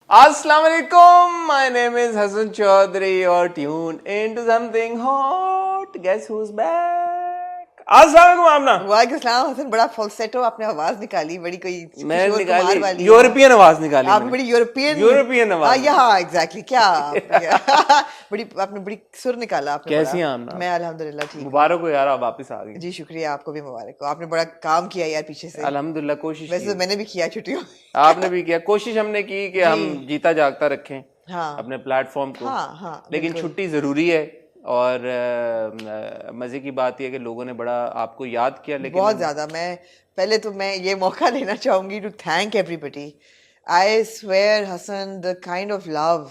Assalamu alaikum. My name is Hassan Chaudhary. You're tuned into something hot. Guess who's back? Assalamu alaikum आमना. वालेकुम सलाम हसन, बड़ा falsetto आपने आवाज निकाली, बड़ी कोई मैं किशोर कुमार निकाली वाली यूरोपियन आवाज निकाली आपने बड़ी यूरोपियन आवाज हाँ एग्जैक्टली क्या बड़ी आपने बड़ी सुर निकाला आपने। कैसी बड़ा। हैं आमना? मैं अल्हम्दुलिल्लाह ठीक हूँ। मुबारक हो यार, आप वापस आ गई। जी शुक्रिया, आपको भी मुबारक हो, आपने बड़ा काम किया यार पीछे से। अल्हम्दुलिल्लाह कोशिश वैसे की। तो मैंने भी किया छुट्टियों आपने भी किया, कोशिश हमने की कि हम जीता जागता रखें हाँ अपने प्लेटफॉर्म को। हाँ लेकिन छुट्टी जरूरी है और मजे की बात यह है कि लोगों ने बड़ा आपको याद किया। लेकिन बहुत ज्यादा। मैं ये मौका लेना चाहूंगी to thank everybody. I swear Hasan, the kind of love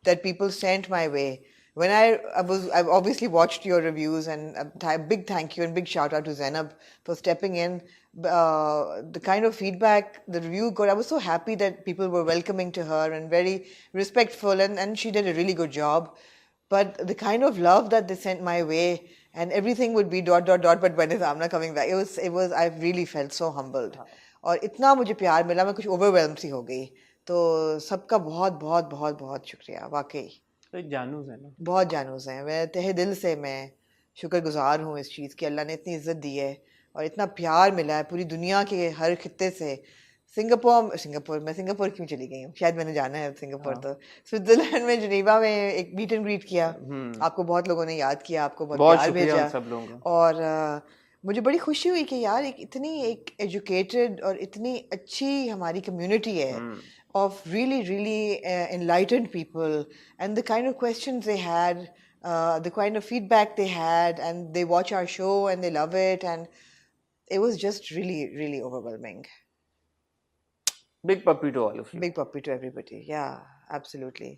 that people sent my way when I obviously watched your reviews, and a big thank you and big shout out to Zainab for stepping in. The kind of feedback the review got, I was so happy that people were welcoming to her and very respectful, and she did a really good job. But the kind of love that they sent my way, and everything would be ... but when is Amna coming back? It was I really felt so humbled. और इतना मुझे प्यार मिला, मैं कुछ overwhelm सी हो गई। तो सबका बहुत बहुत बहुत बहुत शुक्रिया, वाकई तो जानूस है ना, बहुत जानूस हैं। मैं तहे दिल से मैं शुक्रगुजार हूँ इस चीज़ की, अल्लाह ने इतनी इज्जत दी है और इतना प्यार मिला है पूरी दुनिया के हर खित्ते से। मैं सिंगापुर क्यों चली गई हूँ, शायद मैंने जाना है सिंगापुर। तो स्विट्जरलैंड में जिनेवा में एक मीट एंड ग्रीट किया, आपको बहुत लोगों ने याद किया, आपको बहुत प्यार भेजा सब लोगों का। और मुझे बड़ी खुशी हुई कि यार एक एजुकेटेड और इतनी अच्छी हमारी कम्युनिटी है of really enlightened people, and the kind of questions they had, the kind of feedback they had, and they watch our show and they love it, and it was just really overwhelming. Big puppy to all of you. Big puppy to everybody. Yeah, absolutely.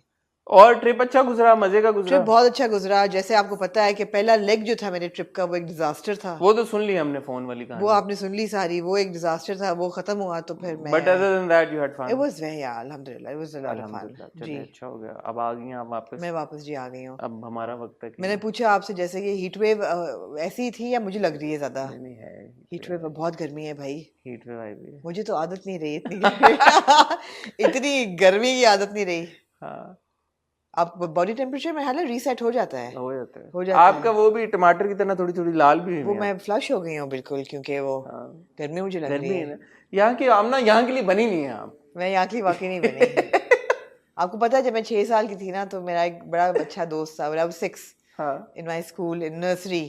और trip अच्छा गुजरा, मजे का गुजरा? Trip बहुत अच्छा गुजरा। जैसे आपको पता है कि पहला लेग जो था मेरे ट्रिप का वो एक डिजास्टर था। वो तो सुन ली हमने फोन वाली कहानी। वो आपने सुन ली सारी, वो एक डिजास्टर था, वो खत्म हुआ तो फिर मैं but other than that you had fun? It was very अल्हम्दुलिल्लाह, it was a lot of fun. जी अच्छा हो गया, अब आ गई हैं आप वापस? मैं वापस जी आ गई हूँ। अब हमारा वक्त है। मैंने पूछा आपसे जैसे कि हीट वेव ऐसी ही थी या मुझे लग रही है ज्यादा? नहीं है, हीट वेव बहुत गर्मी है भाई। हीट वेव आई भी है। मुझे तो आदत नहीं रही इतनी इतनी गर्मी की आदत नहीं रही। हाँ, आप बॉडी टेम्परेचर में हाल रीसेट हो जाता है। हो जाता है आपका। वो भी टमाटर की तरह थोड़ी थोड़ी लाल भी वो मैं फ्लश हो गई हूँ बिल्कुल, क्योंकि वो गर्मी मुझे लग रही है। यहाँ की आमना यहाँ के लिए बनी नहीं है आप। मैं यहाँ के लिए वाकई नहीं बनी। आपको पता है जब मैं 6 साल की थी ना, तो मेरा एक बड़ा अच्छा दोस्त था, when I was 6 in my school in nursery,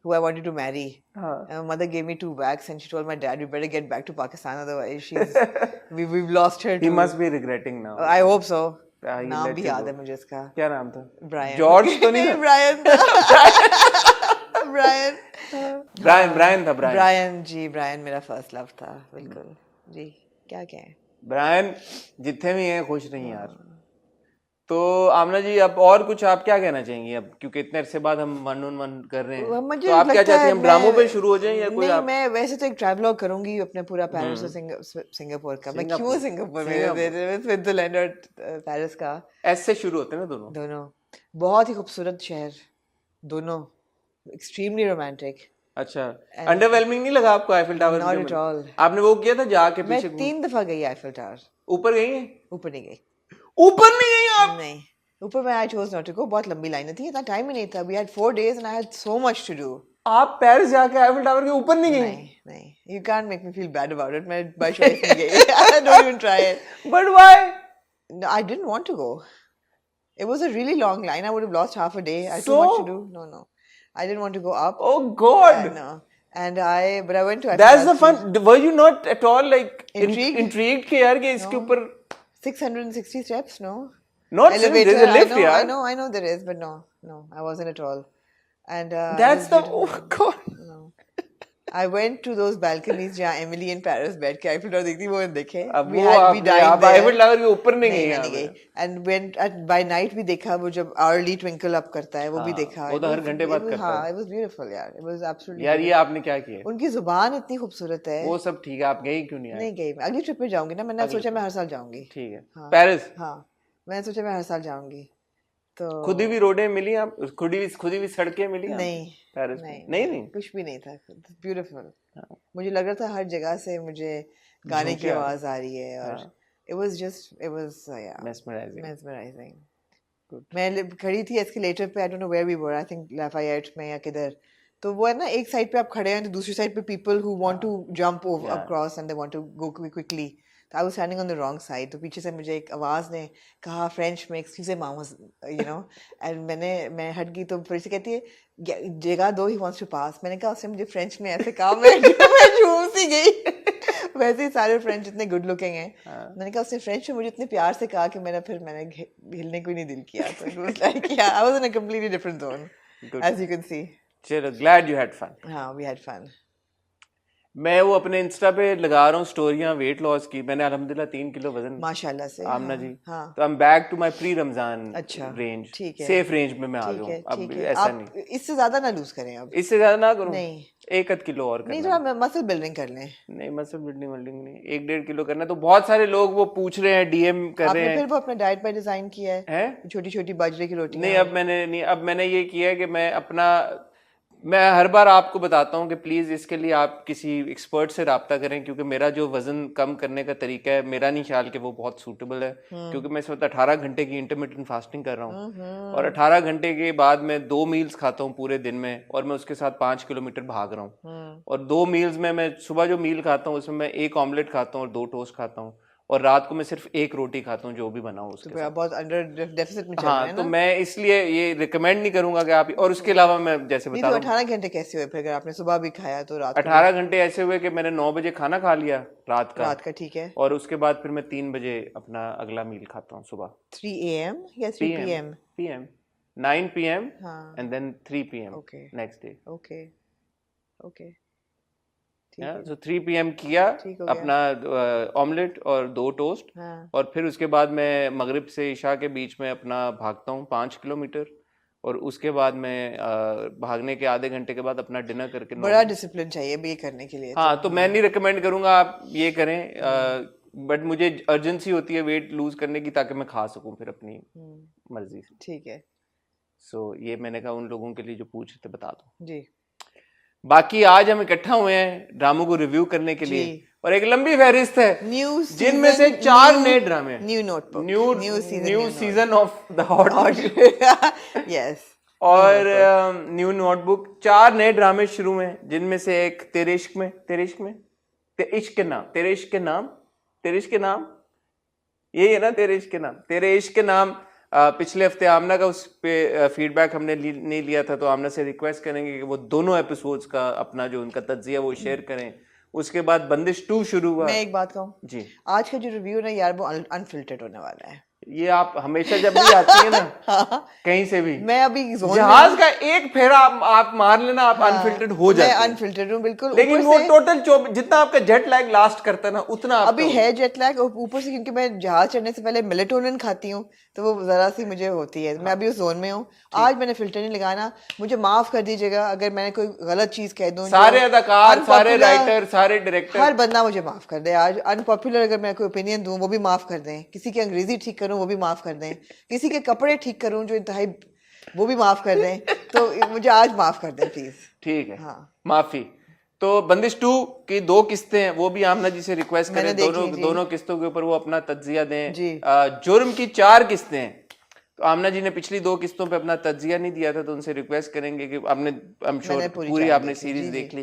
who I wanted to marry. And my mother gave me 2 bags and she told my dad, "We better get back to Pakistan, otherwise we've lost her." He must be regretting now. I hope so. नाम भी याद है मुझे इसका। क्या नाम था? Brian. George तो नहीं था? ब्रायन था। ब्रायन जी, ब्रायन मेरा फर्स्ट लव था बिल्कुल जी। क्या कहें, ब्रायन जितने भी हैं खुश रहिए यार। तो आमना जी, अब और कुछ आप क्या कहना चाहेंगी अब, क्योंकि इतने अरसे बाद हम 1-on-1 कर रहे हैं, तो आप क्या चाहती हैं, हम ड्रामों पे शुरू हो जाएं या कोई? नहीं, मैं वैसे तो एक ट्रैवलॉग करूंगी अपने पूरा पेरिस और सिंगापुर का। मैं क्यों सिंगापुर में, स्विट्जरलैंड और पेरिस का ऐसे शुरू होते हैं ना दोनों। बहुत ही खूबसूरत शहर दोनों, एक्सट्रीमली रोमांटिक। अच्छा, अंडरवेलमिंग नहीं लगा आपको Eiffel tower? Not at all. आपने वो किया था जाके पीछे? मैं 3 दफा गई आईफिल टावर। ऊपर गई हैं? ऊपर नहीं गई। ऊपर नहीं गई आप? नहीं, ऊपर में I chose not to go. बहुत लंबी लाइन थी, इतना टाइम ही नहीं था। We had 4 days and I had so much to do. आप पेरिस जाके आईफिल टावर के ऊपर नहीं गई? नहीं, you can't make me feel bad about it. मैं by choice नहीं गई। Don't even try it. But why? No, I didn't want to go. It was a really long line. I would have lost half a day. I had too So? much to do. No. I didn't want to go up. Oh God. No. But I went to... That's the fun. Were you not at all like intrigued कि यार कि इसके ऊपर 660 steps? No. Not elevator. There's a lift, I know there is, but no, I wasn't at all. And that's the oh God. No. I went to those balconies जहाँ Emily in Paris बैठ के Eiffel tower देखती, वो देखे। we dined there. Eiffel tower के ऊपर नहीं गई। And went by night भी देखा, वो जब hourly twinkle up करता है वो भी देखा। वो तो हर घंटे बाद करता है। It was beautiful यार, it was absolutely। यार ये आपने क्या किया? उनकी जुबान इतनी खूबसूरत है। वो सब ठीक है, आप गई क्यों नहीं? नहीं गई, अगली ट्रिप पे जाऊंगी ना। मैंने सोचा मैं हर साल जाऊंगी। ठीक है, पेरिस। हाँ, मैंने सोचा मैं हर साल जाऊंगी। तो खुद ही भी रोडें मिली आप? खुद ही भी सड़कें मिली? नहीं, पेरिस नहीं कुछ भी नहीं था। ब्यूटीफुल। मुझे लग रहा था हर जगह से मुझे गाने की आवाज आ रही है और It was yeah, mesmerizing. Good. मैं खड़ी थी एस्केलेटर पे, I don't know where we were, I think Lafayette में या किधर, तो वो है ना एक साइड पे आप खड़े हैं तो दूसरी साइड पे people who want to jump over across and they want to go quickly. तो I was standing on the wrong side. तो पीछे से मुझे एक आवाज़ ने कहा फ्रेंच में, excuse me mama, you know, and मैं हट गई तो फिर से कहती है जगह दो, he wants to pass. मैंने कहा उसने मुझे फ्रेंच में ऐसे कहा, मैं झूम सी गई. वैसे ही सारे फ्रेंच इतने गुड लुकिंग हैं. मैंने कहा उसने फ्रेंच में मुझे इतने प्यार से कहा कि मैंने हिलने को ही नहीं दिल किया. So it was like, yeah, I was in a completely different zone, as you can see. चलो, glad you had fun. हाँ, we had fun. मैं वो अपने इंस्टा पे लगा रहा हूँ स्टोरियां वेट लॉस की. मैंने अल्हम्दुलिल्लाह 3 किलो वजन माशाल्लाह से. आमना जी. हाँ. तो I'm back to my pre Ramzan range. ठीक है. सेफ रेंज में मैं आ गया हूँ. अब ऐसा नहीं. इससे ज्यादा ना लूज करें अब. इससे ज्यादा ना करूँ. नहीं. 1 किलो और करना. नहीं, थोड़ा मसल बिल्डिंग कर लें. नहीं, मसल बिल्डिंग नहीं, 1-1.5 किलो करना. तो बहुत सारे लोग वो पूछ रहे हैं, डीएम कर रहे हैं. आपने फिर वो अपना डाइट पे डिजाइन किया है? छोटी-छोटी बाजरे की रोटी. नहीं, अब मैंने ये किया है कि मैं हर बार आपको बताता हूँ कि प्लीज़ इसके लिए आप किसी एक्सपर्ट से रब्ता करें, क्योंकि मेरा जो वज़न कम करने का तरीका है, मेरा नहीं ख्याल कि वो बहुत सूटेबल है. क्योंकि मैं इस वक्त 18 घंटे की इंटरमिटेंट फास्टिंग कर रहा हूँ और 18 घंटे के बाद मैं 2 मील्स खाता हूँ पूरे दिन में, और मैं उसके साथ 5 किलोमीटर भाग रहा हूँ. और 2 मील्स में मैं सुबह जो मील खाता हूँ उसमें मैं 1 ऑमलेट खाता हूँ और 2 टोस्ट खाता हूँ, और रात को मैं सिर्फ 1 रोटी खाता हूँ जो भी बना हो उसके साथ. बहुत अंडर डेफिसिट में चल रहे हैं ना. तो मैं इसलिए ये रिकमेंड नहीं करूंगा कि आप. और उसके अलावा मैं जैसे बता रहा हूँ, 18 घंटे कैसे हुए फिर? अगर आपने सुबह भी खाया तो रात 18 घंटे ऐसे हुए कि मैंने 9 बजे खाना खा लिया रात का. ठीक है. और उसके बाद फिर मैं 3 बजे अपना अगला मील खाता हूँ सुबह. 3 AM या 3 PM? PM 9 PM and then 3 PM next day. Okay. तो 3 PM किया अपना ऑमलेट और 2 टोस्ट. और फिर उसके बाद मैं मगरिब से इशा के बीच में अपना भागता हूँ 5 किलोमीटर, और उसके बाद मैं भागने के आधे घंटे के बाद अपना डिनर करके. बड़ा डिसिप्लिन चाहिए भी करने के लिए. हाँ, तो मैं नहीं रिकमेंड करूंगा आप ये करें, बट मुझे अर्जेंसी होती है वेट लूज करने की, ताकि मैं खा सकूं फिर अपनी मर्जी से. ठीक है. सो ये मैंने कहा उन लोगों के लिए जो पूछ रहे थे बता दो जी. बाकी आज हम इकट्ठा हुए हैं ड्रामों को रिव्यू करने के लिए, और एक लंबी फहरिस्त है जिनमें से 4 नए ड्रामे. New notebook, new season of the hot yes. और न्यू नोटबुक 4 नए ड्रामे शुरू हैं, जिनमें से एक तेरे इश्क के नाम यही है ना. तेरे इश्क के नाम पिछले हफ्ते आमना का उस पे फीडबैक हमने नहीं लिया था, तो आमना से रिक्वेस्ट करेंगे कि वो दोनों एपिसोड्स का अपना जो उनका तज्जिया वो शेयर करें. उसके बाद बंदिश 2 शुरू हुआ. मैं एक बात कहूँ जी, आज का जो रिव्यू ना यार वो अनफिल्टर्ड होने वाला है. ये आप हमेशा जब भी आती है ना कहीं से भी, मैं अभी जहाज का एक फेरा आप मार लेना, आप अनफिल्टर्ड हो जाते हैं. मैं अनफिल्टर्ड हूँ बिल्कुल. लेकिन वो टोटल जितना आपका जेट लैग लास्ट करता है ना, उतना अभी है जेट लैग. ऊपर से क्योंकि मैं जहाज चढ़ने से पहले मेलेटोनिन खाती हूँ, तो वो जरा सी मुझे होती है. मैं अभी उस जोन में हूँ. आज मैंने फिल्टर नहीं लगाना, मुझे माफ कर दीजिएगा अगर मैंने कोई गलत चीज कह दूं. सारे अदाकार, सारे राइटर, सारे डायरेक्टर, हर बंदा मुझे माफ कर दे. आज अनपॉपुलर अगर मैं कोई ओपिनियन दूं वो भी माफ कर दें. किसी की अंग्रेजी ठीक करूं वो भी माफ कर दें. किसी के कपड़े ठीक करूं जो इंतहाई, वो भी माफ कर दें. तो मुझे आज माफ कर दें प्लीज. ठीक है. हाँ, माफी. तो बंदिश 2 की 2 किस्तें हैं, वो भी आमना जी से रिक्वेस्ट करें दोनों किस्तों के ऊपर वो अपना तज्जिया दें. जुर्म की 4 किस्तें हैं, तो आमना जी ने पिछली 2 किस्तों पे अपना तज्जिया नहीं दिया था, तो उनसे रिक्वेस्ट करेंगे कि आपने पूरी आपने सीरीज देख ली,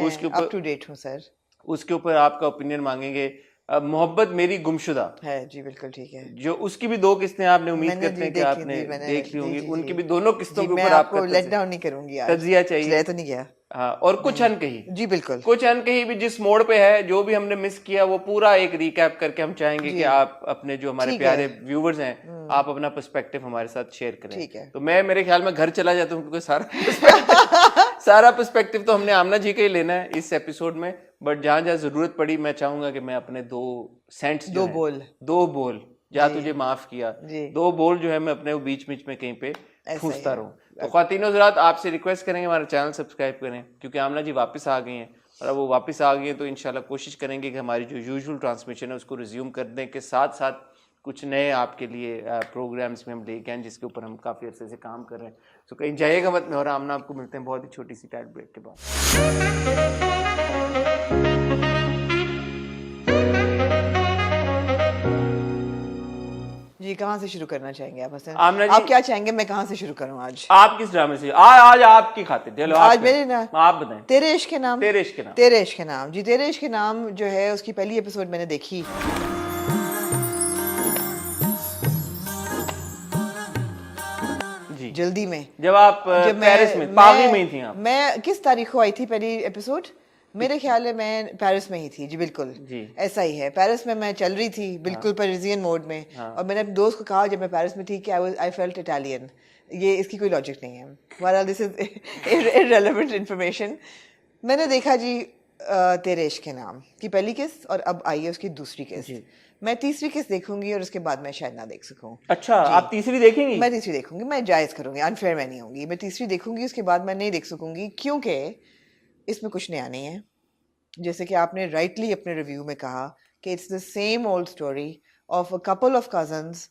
उसके ऊपर अप टू डेट हूं सर. उसके ऊपर आपका ओपिनियन मांगेंगे. मोहब्बत मेरी गुमशुदा है जी, बिल्कुल ठीक है. जो उसकी भी 2 किस्तें आपने उम्मीद करते हैं कि आपने देख ली होंगी. उनकी भी दोनों किस्तों के ऊपर आपको लेट डाउन नहीं करूंगी. तज्जिया चाहिए तो नहीं गया. हाँ, और कुछ अनकही. जी बिल्कुल. कुछ अनकही भी जिस मोड़ पे है, जो भी हमने मिस किया वो पूरा एक रिकैप करके हम चाहेंगे कि आप अपने जो हमारे प्यारे व्यूवर्स हैं, आप अपना पर्सपेक्टिव हमारे साथ शेयर करें. ठीक है. तो मैं मेरे ख्याल में घर चला जाता हूँ, क्योंकि सारा पर्सपेक्टिव तो हमने आमना जी का ही लेना है इस एपिसोड में. बट जहाँ जहाँ जरूरत पड़ी मैं चाहूंगा कि मैं अपने 2 सेंट्स, 2 बोल जहाँ तुझे माफ किया, 2 बोल जो है मैं अपने बीच में कहीं पे ठूंसता रहूं. तो ख्वातीनो हज़रात आपसे रिक्वेस्ट करेंगे हमारा चैनल सब्सक्राइब करें, क्योंकि आमना जी वापस आ गई हैं, और अब वो वापस आ गई हैं तो इंशाल्लाह कोशिश करेंगे कि हमारी जो यूजुअल ट्रांसमिशन है उसको रिज्यूम कर दें, के साथ साथ कुछ नए आपके लिए प्रोग्राम्स में हम लेके आए जिसके ऊपर हम काफ़ी अर्से से काम कर रहे हैं. तो कहीं जाइएगा मत. मैं और आमना आपको मिलते हैं बहुत ही छोटी सी टाइट ब्रेक के बाद. जी कहाँ से शुरू करना चाहेंगे आप हसन? आमना जी, आप क्या चाहेंगे मैं कहाँ से शुरू करूँ आज? आप किस ड्रामे से? आज आपकी खातिर चलो आज मेरे ना, आप बताएं। तेरे इश्क के नाम। तेरे इश्क के नाम। तेरे इश्क के नाम जी, तेरे इश्क के नाम जो है उसकी पहली एपिसोड मैंने देखी। जी जल्दी में जब आप पेरिस में पागी में ही थी आप? मैं किस तारीख को आई थी पहली एपिसोड? मेरे ख्याल है मैं पेरिस में ही थी जी, बिल्कुल जी। ऐसा ही है। पेरिस में मैं चल रही थी बिल्कुल पेरिसियन मोड में। और मैंने अपने दोस्त को कहा जब मैं पेरिस में थी कि आई फेल्ट इटालियन। ये इसकी कोई लॉजिक नहीं है, बहरहाल दिस इज इररिलेवेंट इन्फॉर्मेशन। मैंने देखा जी तेरे इश्क के नाम की पहली किस्त और अब आई है उसकी दूसरी किस्त। मैं तीसरी किस्त देखूंगी और उसके बाद मैं शायद ना देख सकूं। अच्छा, आप तीसरी देखेंगी? मैं तीसरी देखूंगी, मैं जायज़ करूंगी, अनफेयर मैं नहीं होंगी। मैं तीसरी देखूंगी, उसके बाद मैं नहीं देख सकूंगी क्योंकि इसमें कुछ नया नहीं है। जैसे कि आपने राइटली अपने रिव्यू में कहा कि it's the same old story of a couple of cousins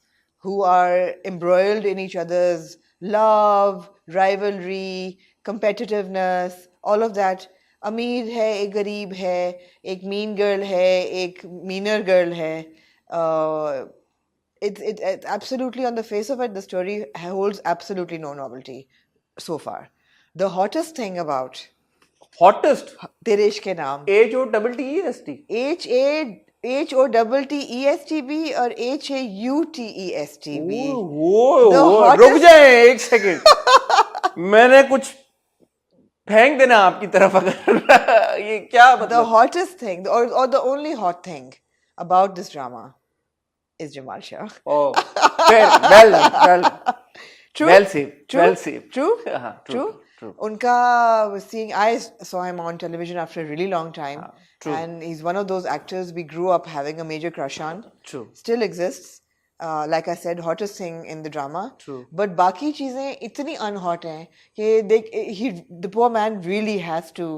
who are embroiled in each other's love, rivalry, competitiveness, all of that। अमीर है, एक गरीब है, एक मीन गर्ल है, एक मीनर गर्ल है। It's absolutely on the face of it, the story holds absolutely no novelty so far. The hottest thing about hottest तेरे इश्क के नाम, HOTTEST HOTTESTB और HAUTESTB। रुक जाए एक सेकंड मैंने कुछ फेंक देना आपकी तरफ अगर ये क्या मतलब? The hottest thing or the only hot thing about this drama is Jamal Shah. Oh, well done. True? Well saved. True? Well saved. True? हाँ, True? Unka seeing, I saw him on television after a really long time. True. And he's one of those actors we grew up having a major crush on. True. Still exists. Like I said, hottest thing in the drama. True. But बाकी चीजें इतनी unhot हैं कि the poor man really has to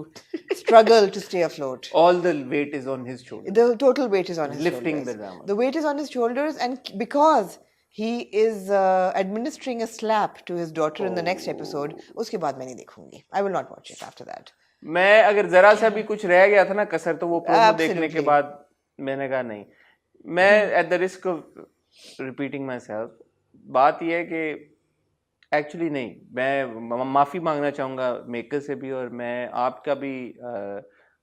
struggle to stay afloat. All the weight is on his shoulders. The total weight is on his Lifting shoulders. the drama. The weight is on his shoulders, and because he is administering a slap to his daughter in the next episode, उसके बाद मैं नहीं देखूंगी. I will not watch it after that. मैं अगर जरा सा भी कुछ रह गया था ना कसर, तो वो प्रोमो देखने के Absolutely. बाद मैंने कहा नहीं। मैं at the risk of repeating my self, बात यह है कि एक्चुअली नहीं, मैं माफ़ी मांगना चाहूँगा मेकर से भी, और मैं आपका भी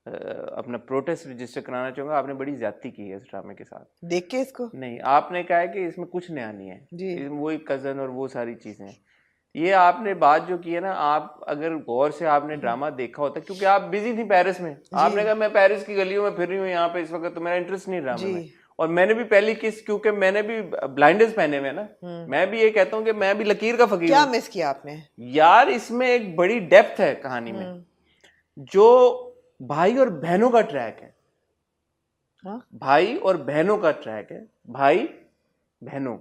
अपना प्रोटेस्ट रजिस्टर कराना चाहूँगा। आपने बड़ी ज्यादती की है इस ड्रामे के साथ। देख के इसको नहीं, आपने कहा है कि इसमें कुछ नया नहीं है जी, वही कज़न और वो सारी चीज़ें। ये आपने बात जो की है ना, आप अगर गौर से आपने ड्रामा देखा होता, क्योंकि आप बिजी थी पेरिस में, आपने कहा मैं पेरिस की गलियों में फिर रही हूँ यहाँ पे इस वक्त, तो मेरा इंटरेस्ट नहीं ड्रामे में। और मैंने भी पहली किस, क्योंकि मैंने भी ब्लाइंडर्स पहने हुए ना, मैं भी ये कहता हूँ कि मैं भी लकीर का फकीर। क्या मिस किया आपने यार? इसमें एक बड़ी डेप्थ है कहानी में, जो भाई और बहनों का ट्रैक है। हाँ? भाई और बहनों का ट्रैक है, भाई बहनों।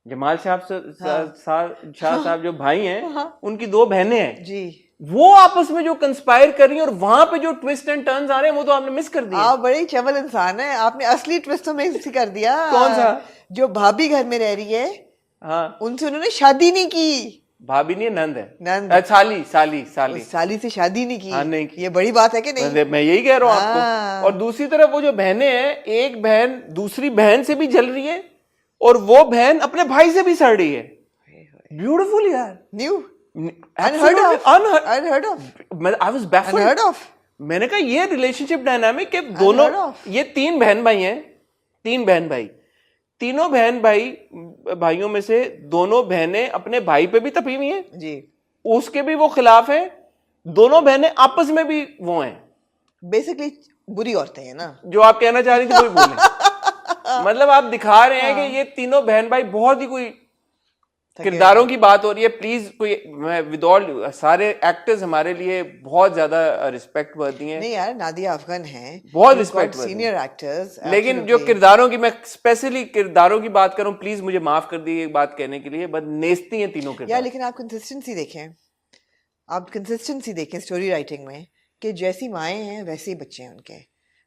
जमाल शाह साहब जो भाई हैं, उनकी दो बहनें हैं जी, वो आपस में जो कंस्पायर कर रही हैं, और वहां पे जो ट्विस्ट एंड टर्न्स आ रहे हैं वो तो आपने मिस कर दिया। आप बड़े चवल इंसान है, आपने असली ट्विस्ट तो मिस कर दिया। कौन सा? जो भाभी घर में रह रही है, हाँ, उनसे उन्होंने शादी नहीं की। भाभी नहीं है, नंद है, नंद, साली से शादी नहीं की। हाँ, नहीं, ये बड़ी बात है कि नहीं? मैं यही कह रहा हूँ आपको। और दूसरी तरफ वो जो बहनें हैं, एक बहन दूसरी बहन से भी जल रही है, और वो बहन अपने भाई से भी सड़ रही है। ब्यूटीफुल यार, new, unheard of. I was baffled. Unheard of. मैंने कहा ये रिलेशनशिप डायनामिक के दोनों, ये तीन बहन भाई हैं, तीन बहन भाई, तीनों बहन भाइयों में से दोनों बहनें अपने भाई पे भी तपी हुई हैं जी, उसके भी वो खिलाफ है, दोनों बहनें आपस में भी वो हैं। बेसिकली बुरी औरतें हैं ना, जो आप कहना चाह रही थी वही बोले। मतलब आप दिखा रहे हैं कि ये तीनों बहन भाई बहुत ही कोई किरदारों की बात हो रही है। प्लीज कोई, मैं विद ऑल सारे एक्टर्स हमारे लिए बहुत ज्यादा रिस्पेक्ट वर्दी हैं। नहीं यार, नादिया अफगान हैं, बहुत रिस्पेक्ट वर्दी सीनियर एक्टर्स, लेकिन जो किरदारों की, मैं स्पेशली किरदारों की बात करूं, प्लीज मुझे माफ कर दी एक बात कहने के लिए, बस नेस्ती हैं तीनों किरदार। यार लेकिन आप कंसिस्टेंसी देखें स्टोरी राइटिंग में, कि जैसी माएँ हैं वैसे ही बच्चे हैं उनके।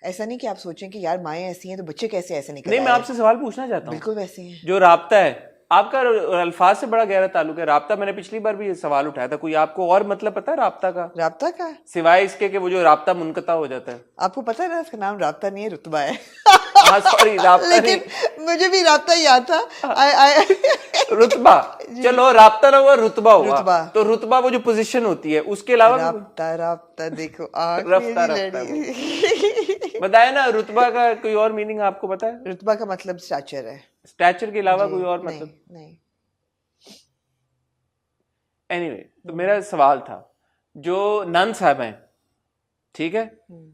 ऐसा नहीं कि आप सोचें कि यार माएँ ऐसी हैं तो बच्चे कैसे ऐसे निकल। नहीं, मैं आपसे सवाल पूछना चाहता हूँ। बिल्कुल वैसे हैं, जो राब्ता है आपका अल्फाज से बड़ा गहरा ताल्लुक है। राब्ता, मैंने पिछली बार भी ये सवाल उठाया था, कोई आपको और मतलब पता है राब्ता का? राब्ता का सिवाय इसके कि वो जो राब्ता मुनक़ता हो जाता है। आपको पता है ना उसका नाम राब्ता नहीं है, रुतबा है। हाँ सॉरी, राब्ता लेकिन नहीं, मुझे भी राब्ता याद था। रुतबा। चलो राब्ता ना हुआ, रुतबा हुआ। रुतबा। तो रुतबा वो जो पोजीशन होती है, उसके अलावा राब्ता राब्ता देखो आँख रफ्ता मेरी रफ्ता लड़ी। बताया ना। रुतबा का कोई और मीनिंग आपको पता है? रुतबा का मतलब स्टैचर है। स्टैचर के अलावा जी, कोई और नहीं, मतलब? नहीं। एनीवे, तो मेरा सवाल था, जो नन साहब हैं, ठीक है,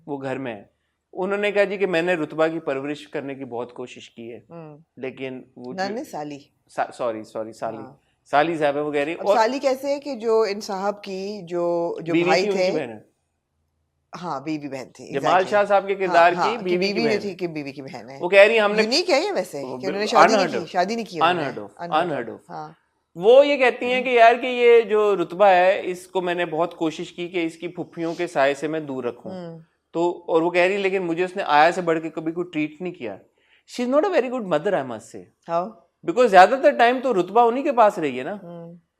वो घर में है, उन्होंने कहा जी कि मैंने रुतबा की परवरिश करने की बहुत कोशिश की है, लेकिन वो नन है साली। सॉरी साली, साली साहब है, वो कह रही। अब साली कैसे है कि जो इन साहब की जो भाई थे, हाँ बीवी बहन थी, जमाल शाह साहब के किरदार की बीवी की बहन थी, कि बीवी की बहन है। वो कह रही हमने, यूनिक है ये वैसे कि उन्होंने शादी नहीं की, अनहर्ड ऑफ। वो ये कहती हैं कि यार कि ये जो रुतबा है, इसको मैंने बहुत कोशिश की कि इसकी फुफ्फियों के साए से मैं दूर रखूं, तो और वो कह रही लेकिन मुझे उसने आया से बढ़ के कभी कोई ट्रीट नहीं किया। She is not a very good mother, I must say, because ज्यादातर टाइम तो रुतबा उन्हीं के पास रही है ना।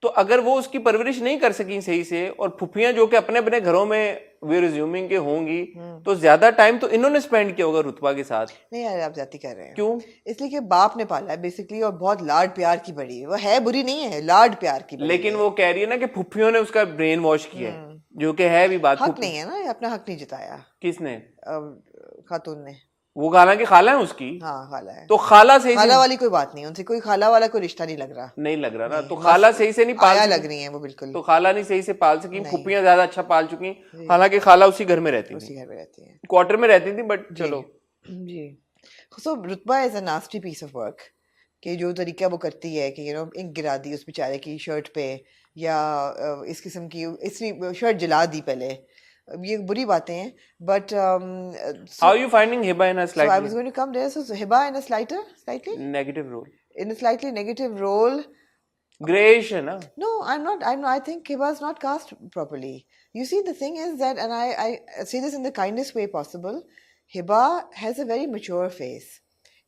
तो अगर वो उसकी परवरिश नहीं कर सकी सही से, और फुफ्फियां जो कि अपने अपने घरों में वे रिज्यूमिंग के होंगी, तो ज्यादा टाइम तो इन्होंने स्पेंड किया होगा रुतबा के साथ। नहीं यार, आप जाती कर रहे हैं। क्यों? इसलिए कि बाप ने पाला है बेसिकली, और बहुत लाड प्यार की बड़ी है। वो है बुरी नहीं है, लाड प्यार की बड़ी लेकिन वो कह रही है ना कि फुफ्फियों ने उसका ब्रेन वॉश किया है, जो कि है भी बात। हक नहीं है ना, अपना हक नहीं जताया। किसने? खातून ने। वो हालांकि खाला है उसकी। हाँ खाला है। तो खाला सही खाला वाली कोई बात नहीं, उनसे कोई खाला वाला कोई रिश्ता नहीं लग रहा। नहीं लग रहा ना, तो खाला सही से नहीं पाल लग रही है वो बिल्कुल। तो खाला नहीं सही से पाल सकी, फुफ्फियां ज्यादा अच्छा पाल चुकी, हालांकि खाला उसी घर में रहती थी, घर में रहती है, क्वार्टर में रहती थी, बट चलो जी। So Rutba is a nasty piece of work, कि जो तरीका वो करती है कि इंक गिरा दी उस बेचारे की शर्ट पे, या इस किस्म की इसकी शर्ट जला दी पहले, ये बुरी बातें हैं। But how you finding Hiba in a slightly, so I was going to come there. So Hiba in a slightly negative role, in a slightly negative role. Grayish है ना? No, I'm not. I think Hiba is not cast properly. You see, the thing is that, and I say this in the kindest way possible, Hiba has a very mature face.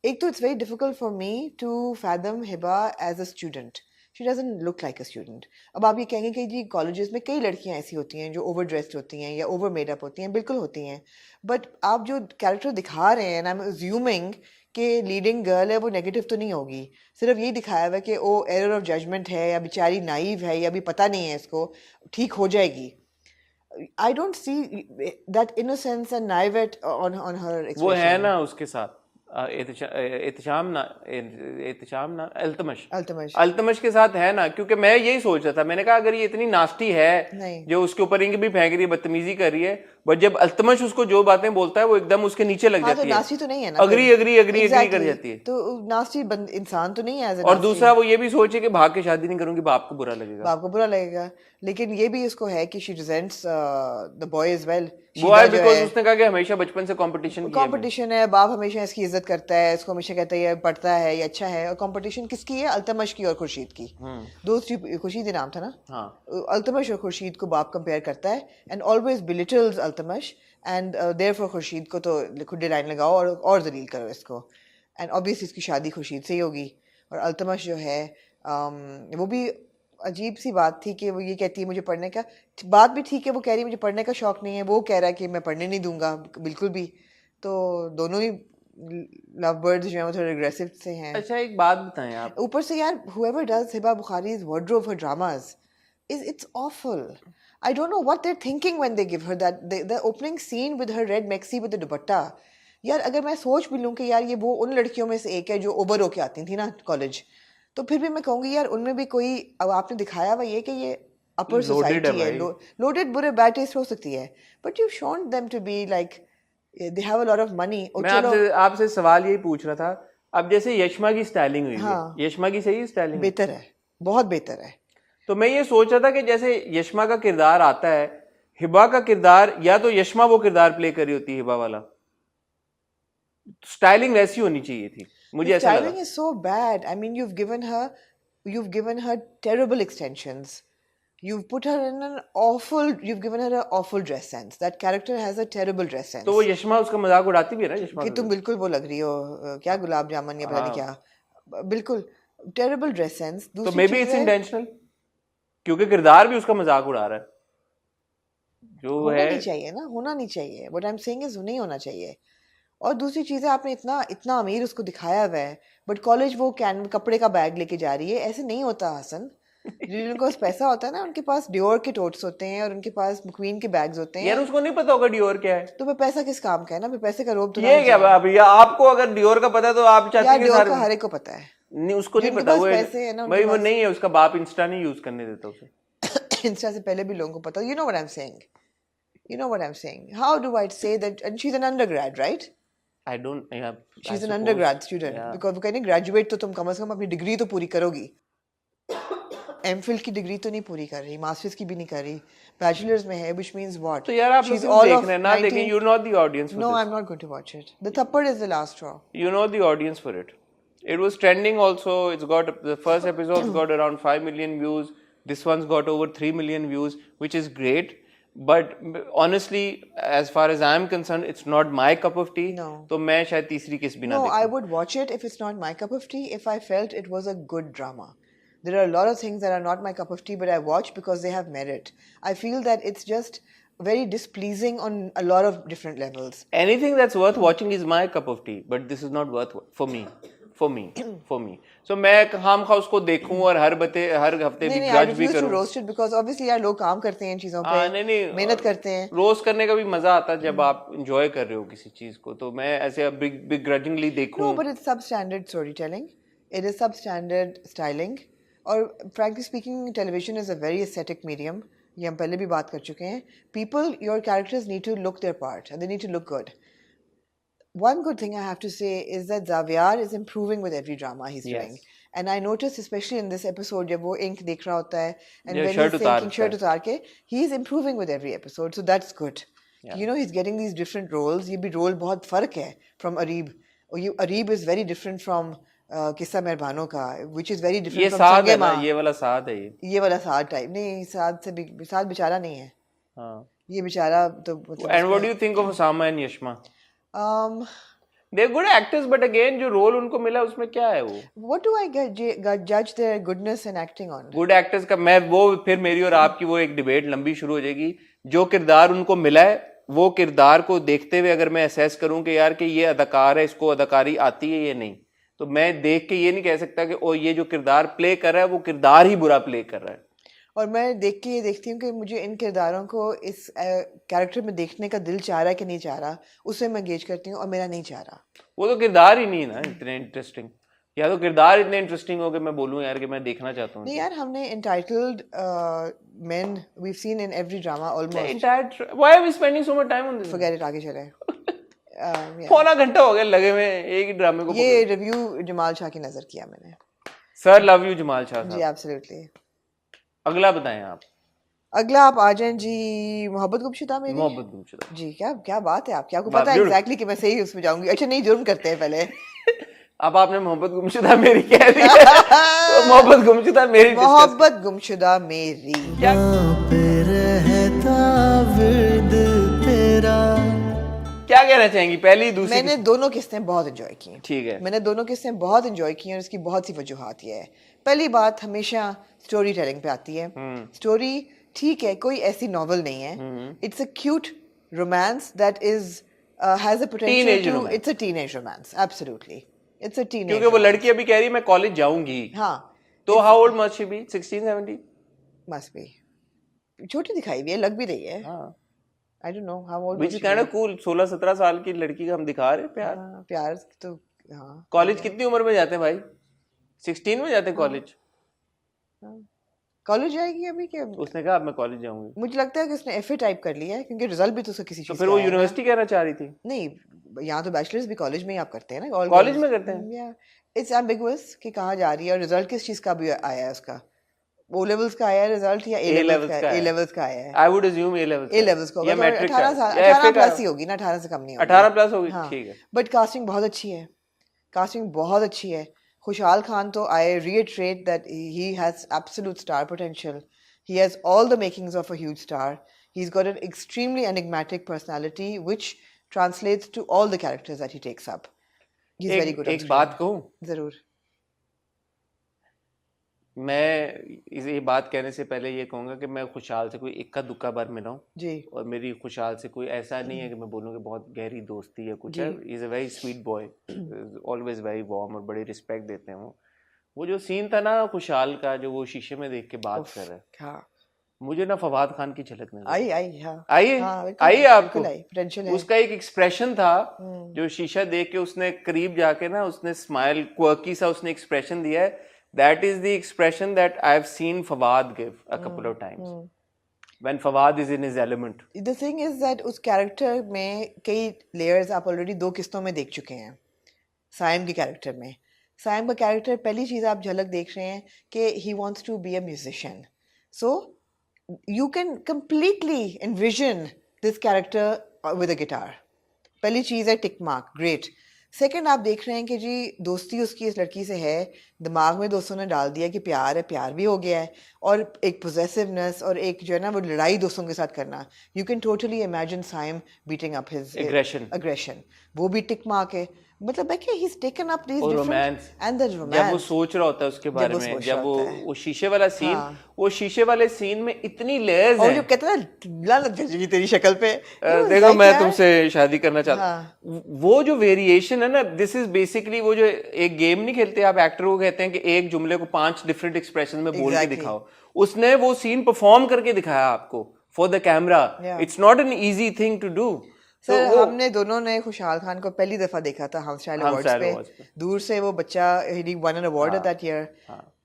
Ek to, it's very difficult for me to fathom Hiba as a student. She doesn't look like a student. अब आप ये कहेंगे कि जी colleges में कई लड़कियां ऐसी होती हैं जो ओवर ड्रेस्ड होती हैं या ओवर मेड अप होती हैं, बिल्कुल होती हैं, बट आप जो कैरेक्टर दिखा रहे हैं, आई एम अज्यूमिंग कि लीडिंग गर्ल है, वो नेगेटिव तो नहीं होगी। सिर्फ यही दिखाया हुआ है कि वो एरर ऑफ जजमेंट है, या बेचारी नाइव है, या अभी पता नहीं है इसको, ठीक हो जाएगी। I don't see that innocence and naivete on her expression. वो है ना उसके साथ एहतिशाम ना अल्तमश के साथ है ना, क्योंकि मैं यही सोच रहा था, मैंने कहा अगर ये इतनी नास्टी है जो उसके ऊपर इंक भी फेंक रही है, बदतमीजी कर रही है, बट जब अल्तमश उसको जो बातें बोलता है वो एकदम उसके नीचे लग जाती है। नास्टी तो नहीं है ना, अग्री कर जाती है, तो नास्टी इंसान तो नहीं है। और दूसरा वो ये भी सोचे कि भाग के शादी नहीं करूंगी, बाप को बुरा लगेगा, लेकिन ये भी इसको है कि she rejects the boy as well. वो है बिकॉज़ उसने कहा कि हमेशा बचपन से कंपटीशन है, बाप हमेशा इसकी इज्जत करता है, इसको हमेशा कहता है पढ़ता है, ये अच्छा है। और कंपटीशन किसकी है? अल्तमश की और खुर्शीद की। दोस्त खुर्शीद नाम था ना? हाँ। अल्तमश और खुर्शीद को बाप कंपेयर करता है, and always belittles Altamash, and therefore Khurshid को तो खुद लाइन लगाओ और दलील करो इसको, एंड ऑब्वियसली इसकी शादी खुर्शीद से ही होगी। और अल्तमश जो है वो भी अजीब सी बात थी कि वो ये कहती है मुझे पढ़ने का, बात भी ठीक है, वो कह रही है मुझे पढ़ने का शौक नहीं है, वो कह रहा है कि मैं पढ़ने नहीं दूंगा बिल्कुल भी। तो दोनों ही लव बर्ड्स जो हैं वो थोड़े एग्रेसिव से हैं। अच्छा एक बात बताएं आप, ऊपर से यार whoever does Hiba बुखारी's wardrobe for dramas it's awful. I don't know what they're thinking when they give her that the opening scene with her red maxi with the dupatta. यार अगर मैं सोच भी लूँ कि यार ये वो उन लड़कियों में से एक है जो ओवर होके आती थी ना कॉलेज, तो फिर भी मैं कहूँगी यार उनमें भी कोई, अब आपने दिखाया हुआ ये कि ये अपर सोसाइटी है, लोडेड बुरे बैड टेस्ट हो सकती है, but you shown them to be like they have a lot of money. मैं आपसे सवाल यही पूछ रहा था, अब जैसे यशमा की स्टाइलिंग हुई है, यशमा की सही स्टाइलिंग बेहतर है, बहुत बेहतर है। तो मैं ये सोच रहा था कि जैसे यशमा का किरदार आता है, हिबा का किरदार, या तो यशमा वो किरदार प्ले कर रही होती है हिबा वाला, स्टाइलिंग वैसी होनी चाहिए थी, मुझे ऐसा लगा। Styling is so bad. I mean, you've given her terrible extensions. You've put her in you've given her an awful dress sense. That character has a terrible dress sense. तो वो यशमा उसका मजाक उड़ाती भी है ना, यशमा कि तुम बिल्कुल वो लग रही हो क्या गुलाब जामुन या पता नहीं क्या, बिल्कुल टेरिबल ड्रेस सेंस। तो मे बी इट्स इंटेंशनल, क्योंकि किरदार भी उसका मजाक उड़ा रहा है जो होना है। नहीं चाहिए ना, होना नहीं चाहिए। What I am saying is नहीं होना चाहिए। और दूसरी चीज़ है, आपने इतना इतना अमीर उसको दिखाया हुआ है, बट कॉलेज वो कपड़े का बैग लेके जा रही है। ऐसे नहीं होता हसन। जिनके पास पैसा होता है ना, उनके पास डियोर के टोट्स होते हैं और उनके पास क्वीन के बैग्स होते हैं। यार उसको नहीं पता होगा डियोर क्या है, तो फिर पैसा किस काम का है ना, फिर पैसे का रोब तो ये क्या बात है? आपको अगर डियोर का पता है तो आप चाहते हैं कि डियोर सारे का हर एक को पता है। नहीं, उसको नहीं जिनके पता। पास वो पैसे है ना, भाई वो नहीं है, उसका बाप इंस्टा नहीं यूज करने देता उसे। इंस्टा से पहले भी लोगों को पता। You know what I am saying, you know what I am saying. How do I say that? And she is an undergrad, right? I don't, yeah, she I is an suppose, undergrad student, yeah. Because वो कहते हैं graduate तो तुम कम से कम अपनी degree तो पूरी करोगी। एमफिल की डिग्री तो नहीं पूरी कर रही, मास्टर्स की भी नहीं कर रही, बैचलर्स में है, which means what? तो यार आप She's लोग all देख of रहे हैं ना, 19 देखें, you're not the audience for No, this. I'm not going to watch it. The Thappad is the last straw. You're not the audience for it. It was trending also. It's got, the first episode's got around 5 million views. This one's got over 3 million views, which is great. But honestly, as far as I'm concerned, it's not my cup of tea. No. तो मैं शायद तीसरी किस भी ना No, देखूं. I would watch it if it's not my cup of tea, if I felt it was a good drama. There are a lot of things that are not my cup of tea, but I watch because they have merit. I feel that it's just very displeasing on a lot of different levels. Anything that's worth watching is my cup of tea, but this is not worth for me. For me. So मैं खाम खा उसको देखूं और हर हफ्ते भी नहीं, I जज भी refuse to करूं. roast it because obviously यार लोग काम करते हैं इन चीजों पे, नहीं, मेहनत करते हैं। रोस्ट करने का भी मजा आता है जब आप enjoy कर रहे हो किसी चीज को, तो मैं ऐसे begrudgingly देखूं. No, but it's substandard storytelling. It is substandard styling. और frankly speaking, television is a very aesthetic medium. ये हम पहले भी बात कर चुके हैं. People, your characters need to look their part and they need to look good. One good thing I have to say is that Xavier is improving with every drama he's doing. And I noticed, especially in this episode, जब वो ink देख रहा होता है, and when he's thinking shirt उतार के, he's improving with every episode. So that's good. You know, he's getting these different roles. ये भी role बहुत फर्क है from Areeb. Areeb is very different from किस्सा मेहरबानों का, which is very different from संगे माँ. ये वाला साथ है, ये वाला साथ टाइप नहीं, साथ बेचारा नहीं है. हाँ. ये बेचारा तो. And what do you think of Osama and Yashma? They're good actors, but again जो रोल उनको मिला उसमें क्या है वो? What do I judge their goodness in acting on? Good actors का मैं वो फिर मेरी और आपकी वो एक डिबेट लंबी शुरू हो जाएगी. जो किरदार उनको मिला है वो किरदार को देखते हुए अगर मैं असेस करूं कि यार कि ये अदाकार है, इसको अदाकारी आती है या नहीं, तो मैं देख के ये नहीं कह सकता कि ओ ये जो किरदार प्ले कर रहा है वो किरदार ही बुरा प्ले कर रहा है. और मैं देख के ये देखती हूँ कि मुझे इन किरदारों को इस कैरेक्टर में देखने का दिल चाह रहा है कि नहीं चाह रहा, उससे मैं गेज करती हूँ और मेरा नहीं चाह रहा. वो तो किरदार ही नहीं है ना इतने इंटरेस्टिंग, या तो किरदार इतने इंटरेस्टिंग हो कि मैं बोलूँ यार कि मैं देखना चाहता हूँ. नहीं यार, हमने entitled men we've seen in every drama almost. Why are we spending so much time on this? Forget it, आगे चले. पौना घंटा हो गया लगे हुए एक ही ड्रामे को. ये रिव्यू जमाल शाह की नजर किया मैंने. Sir love you Jamal Shah ji, absolutely. अगला बताएं आप. अगला आप आ जाएं जी. मोहब्बत गुमशुदा मेरी. मोहब्बत गुमशुदा जी. क्या बात है. आप क्या आपको पता है एग्जैक्टली कि मैं सही उसमें जाऊंगी? अच्छा नहीं, जुर्म करते हैं पहले. अब आपने मोहब्बत गुमशुदा मेरी कह दी है तो मोहब्बत गुमशुदा मेरी. मोहब्बत गुमशुदा मेरी क्या कहना चाहेंगी? पहली दूसरी? मैंने दोनों किस्तें बहुत एंजॉय की. ठीक है. मैंने दोनों किस्तें बहुत एंजॉय की और इसकी बहुत सी वजूहात ये है. पहली बात हमेशा स्टोरी टेलिंग पे आती है. स्टोरी ठीक है, कोई ऐसी नॉवल नहीं है. It's a cute romance that is has a potential to. It's a teenage romance. Absolutely it's a teenage. क्योंकि वो लड़की अभी कह रही है मैं कॉलेज जाऊंगी. हाँ. तो how old must she be? 16 17 must be. छोटी दिखाई हुई है, लग भी रही है. हाँ. I don't know how old. Which is kind of cool. 16-17 साल की लड़की का हम दिखा रहे हैं प्यार. प्यार तो हाँ. कॉलेज कितनी उम्र में जाते हैं भाई? 16 में जाते हैं कॉलेज. कॉलेज जाएगी अभी क्या? उसने कहा अब मैं कॉलेज जाऊंगी. मुझे लगता है कि उसने एफए टाइप कर लिया है क्योंकि रिजल्ट भी तो उसका किसी चीज तो फिर वो यूनिवर्सिटी कहना चाह रही थी. नहीं, यहाँ तो बैचलर्स भी कॉलेज में ही आप करते हैं ना. कॉलेज में करते हैं. इट्स एम्बिगुअस कि कहाँ जा रही है. और रिजल्ट किस चीज का भी आया है उसका? O levels का आया है रिजल्ट या A levels का आया है? I would assume A levels. A levels का होगा. 18 प्लस ही होगी ना, 18 से कम नहीं होगी. 18 प्लस होगी. ठीक है. बट कास्टिंग बहुत अच्छी है. कास्टिंग बहुत अच्छी है. खुशहाल खान तो I reiterate that he has absolute star potential. He has all the makings of a huge star. He's got an extremely enigmatic personality which translates to all the characters that he takes up. He's very good. एक बात कहूँ? जरूर. मैं ये बात कहने से पहले ये कहूंगा कि मैं खुशहाल से कोई इक्का दुक्का बार मिला हूँ जी, और मेरी खुशहाल से कोई ऐसा नहीं है कि मैं बोलूँ कि बहुत गहरी दोस्ती है कुछ है। Is a very sweet boy, always very warm और बड़ी रिस्पेक्ट देते हैं वो जो सीन था ना खुशहाल का, जो वो शीशे में देख के बात कर रहा है, हाँ मुझे ना फवाद खान की झलक नजर आई आई, हाँ आइए बिल्कुल, आइए आपको बिल्कुल आई, पोटेंशियल है। उसका एक एक्सप्रेशन था जो शीशा देख के उसने करीब जाके ना उसने स्माइल क्वर्की सा उसने एक्सप्रेशन दिया है। That is the expression that I have seen Fawad give a couple of times when Fawad is in his element. The thing is that उस कैरेक्टर में कई लेयर्स आप ऑलरेडी 2 किस्तों में देख चुके हैं। साइम के कैरेक्टर में, साइम का कैरेक्टर पहली चीज़ आप झलक देख रहे हैं कि he wants to be a musician, so you can completely envision this character with a guitar. पहली चीज़ है टिक मार्क, ग्रेट। सेकंड आप देख रहे हैं कि जी दोस्ती उसकी इस लड़की से है, दिमाग में दोस्तों ने डाल दिया कि प्यार है, प्यार भी हो गया है, और एक पोजेसिवनेस और एक जो है ना वो लड़ाई दोस्तों के साथ करना, you can totally imagine Saim beating up his aggression, वो भी टिक मार्क है। मतलब है कि he's taken up these romance and the romance जब वो सोच रहा होता है उसके बारे में, जब वो शीशे वाला सीन, वो शीशे वाले सीन में इतनी लेयर्स हैं। और जो कहते हैं ना लानत भेजेगी तेरी शक्ल पे, देखो मैं तुमसे शादी करना चाहता हूँ, वो जो वेरिएशन है ना, दिस इज बेसिकली वो जो एक गेम नहीं खेलते आप, एक्टर को कहते हैं कि एक जुमले को 5 डिफरेंट एक्सप्रेशन में बोल के दिखाओ, उसने वो सीन परफॉर्म करके दिखाया आपको for the camera. It's not an easy thing to do. Sir हमने दोनों ने खुशहाल खान को पहली दफा देखा था हम स्टाइल अवार्ड्स पे, दूर से वो बच्चा ही won an award that year.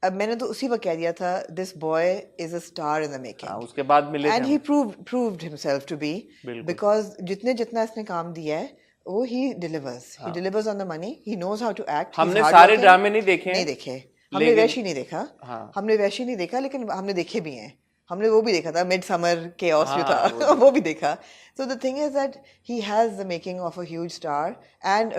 अब मैंने तो उसी वक्त कह दिया था this boy is a star in the making. उसके बाद मिले and he proved himself to be, because जितना इसने काम दिया है वो ही delivers on the money, he knows how to act. हमने सारे ड्रामे नहीं देखे, हमने वैशी नहीं देखा, हमने वैशी नहीं देखा, लेकिन हमने देखे भी हैं। हमने वो भी देखा था, मिड समर केओस जो था वो भी देखा। So the thing is that he has the making of a huge star and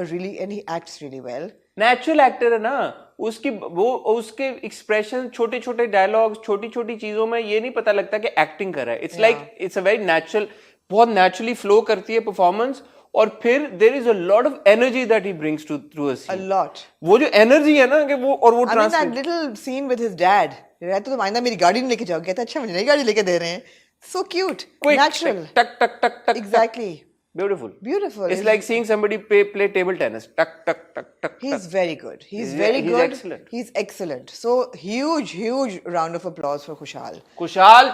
he acts really well. Natural actor है ना, उसके एक्सप्रेशन, छोटे छोटे डायलॉग्स, छोटी छोटी चीजों में ये नहीं पता लगता कि एक्टिंग कर रहा है। It's like it's a very natural, बहुत नेचुरली फ्लो करती है परफॉर्मेंस, और फिर there is a lot of energy that he brings to through a scene. A lot, वो जो एनर्जी है ना कि वो, और वो translate, that little scene with his dad, रहते तो आइंदा मेरी गाड़ी नहीं लेके जाओ, कहता अच्छा मुझे नई गाड़ी लेके दे रहे हैं, so cute, natural, टक टक टक टक, exactly, beautiful. It's like seeing somebody play table tennis, tuck tuck tuck tuck. He's very good, he's excellent, he's excellent. So huge round of applause for Khushal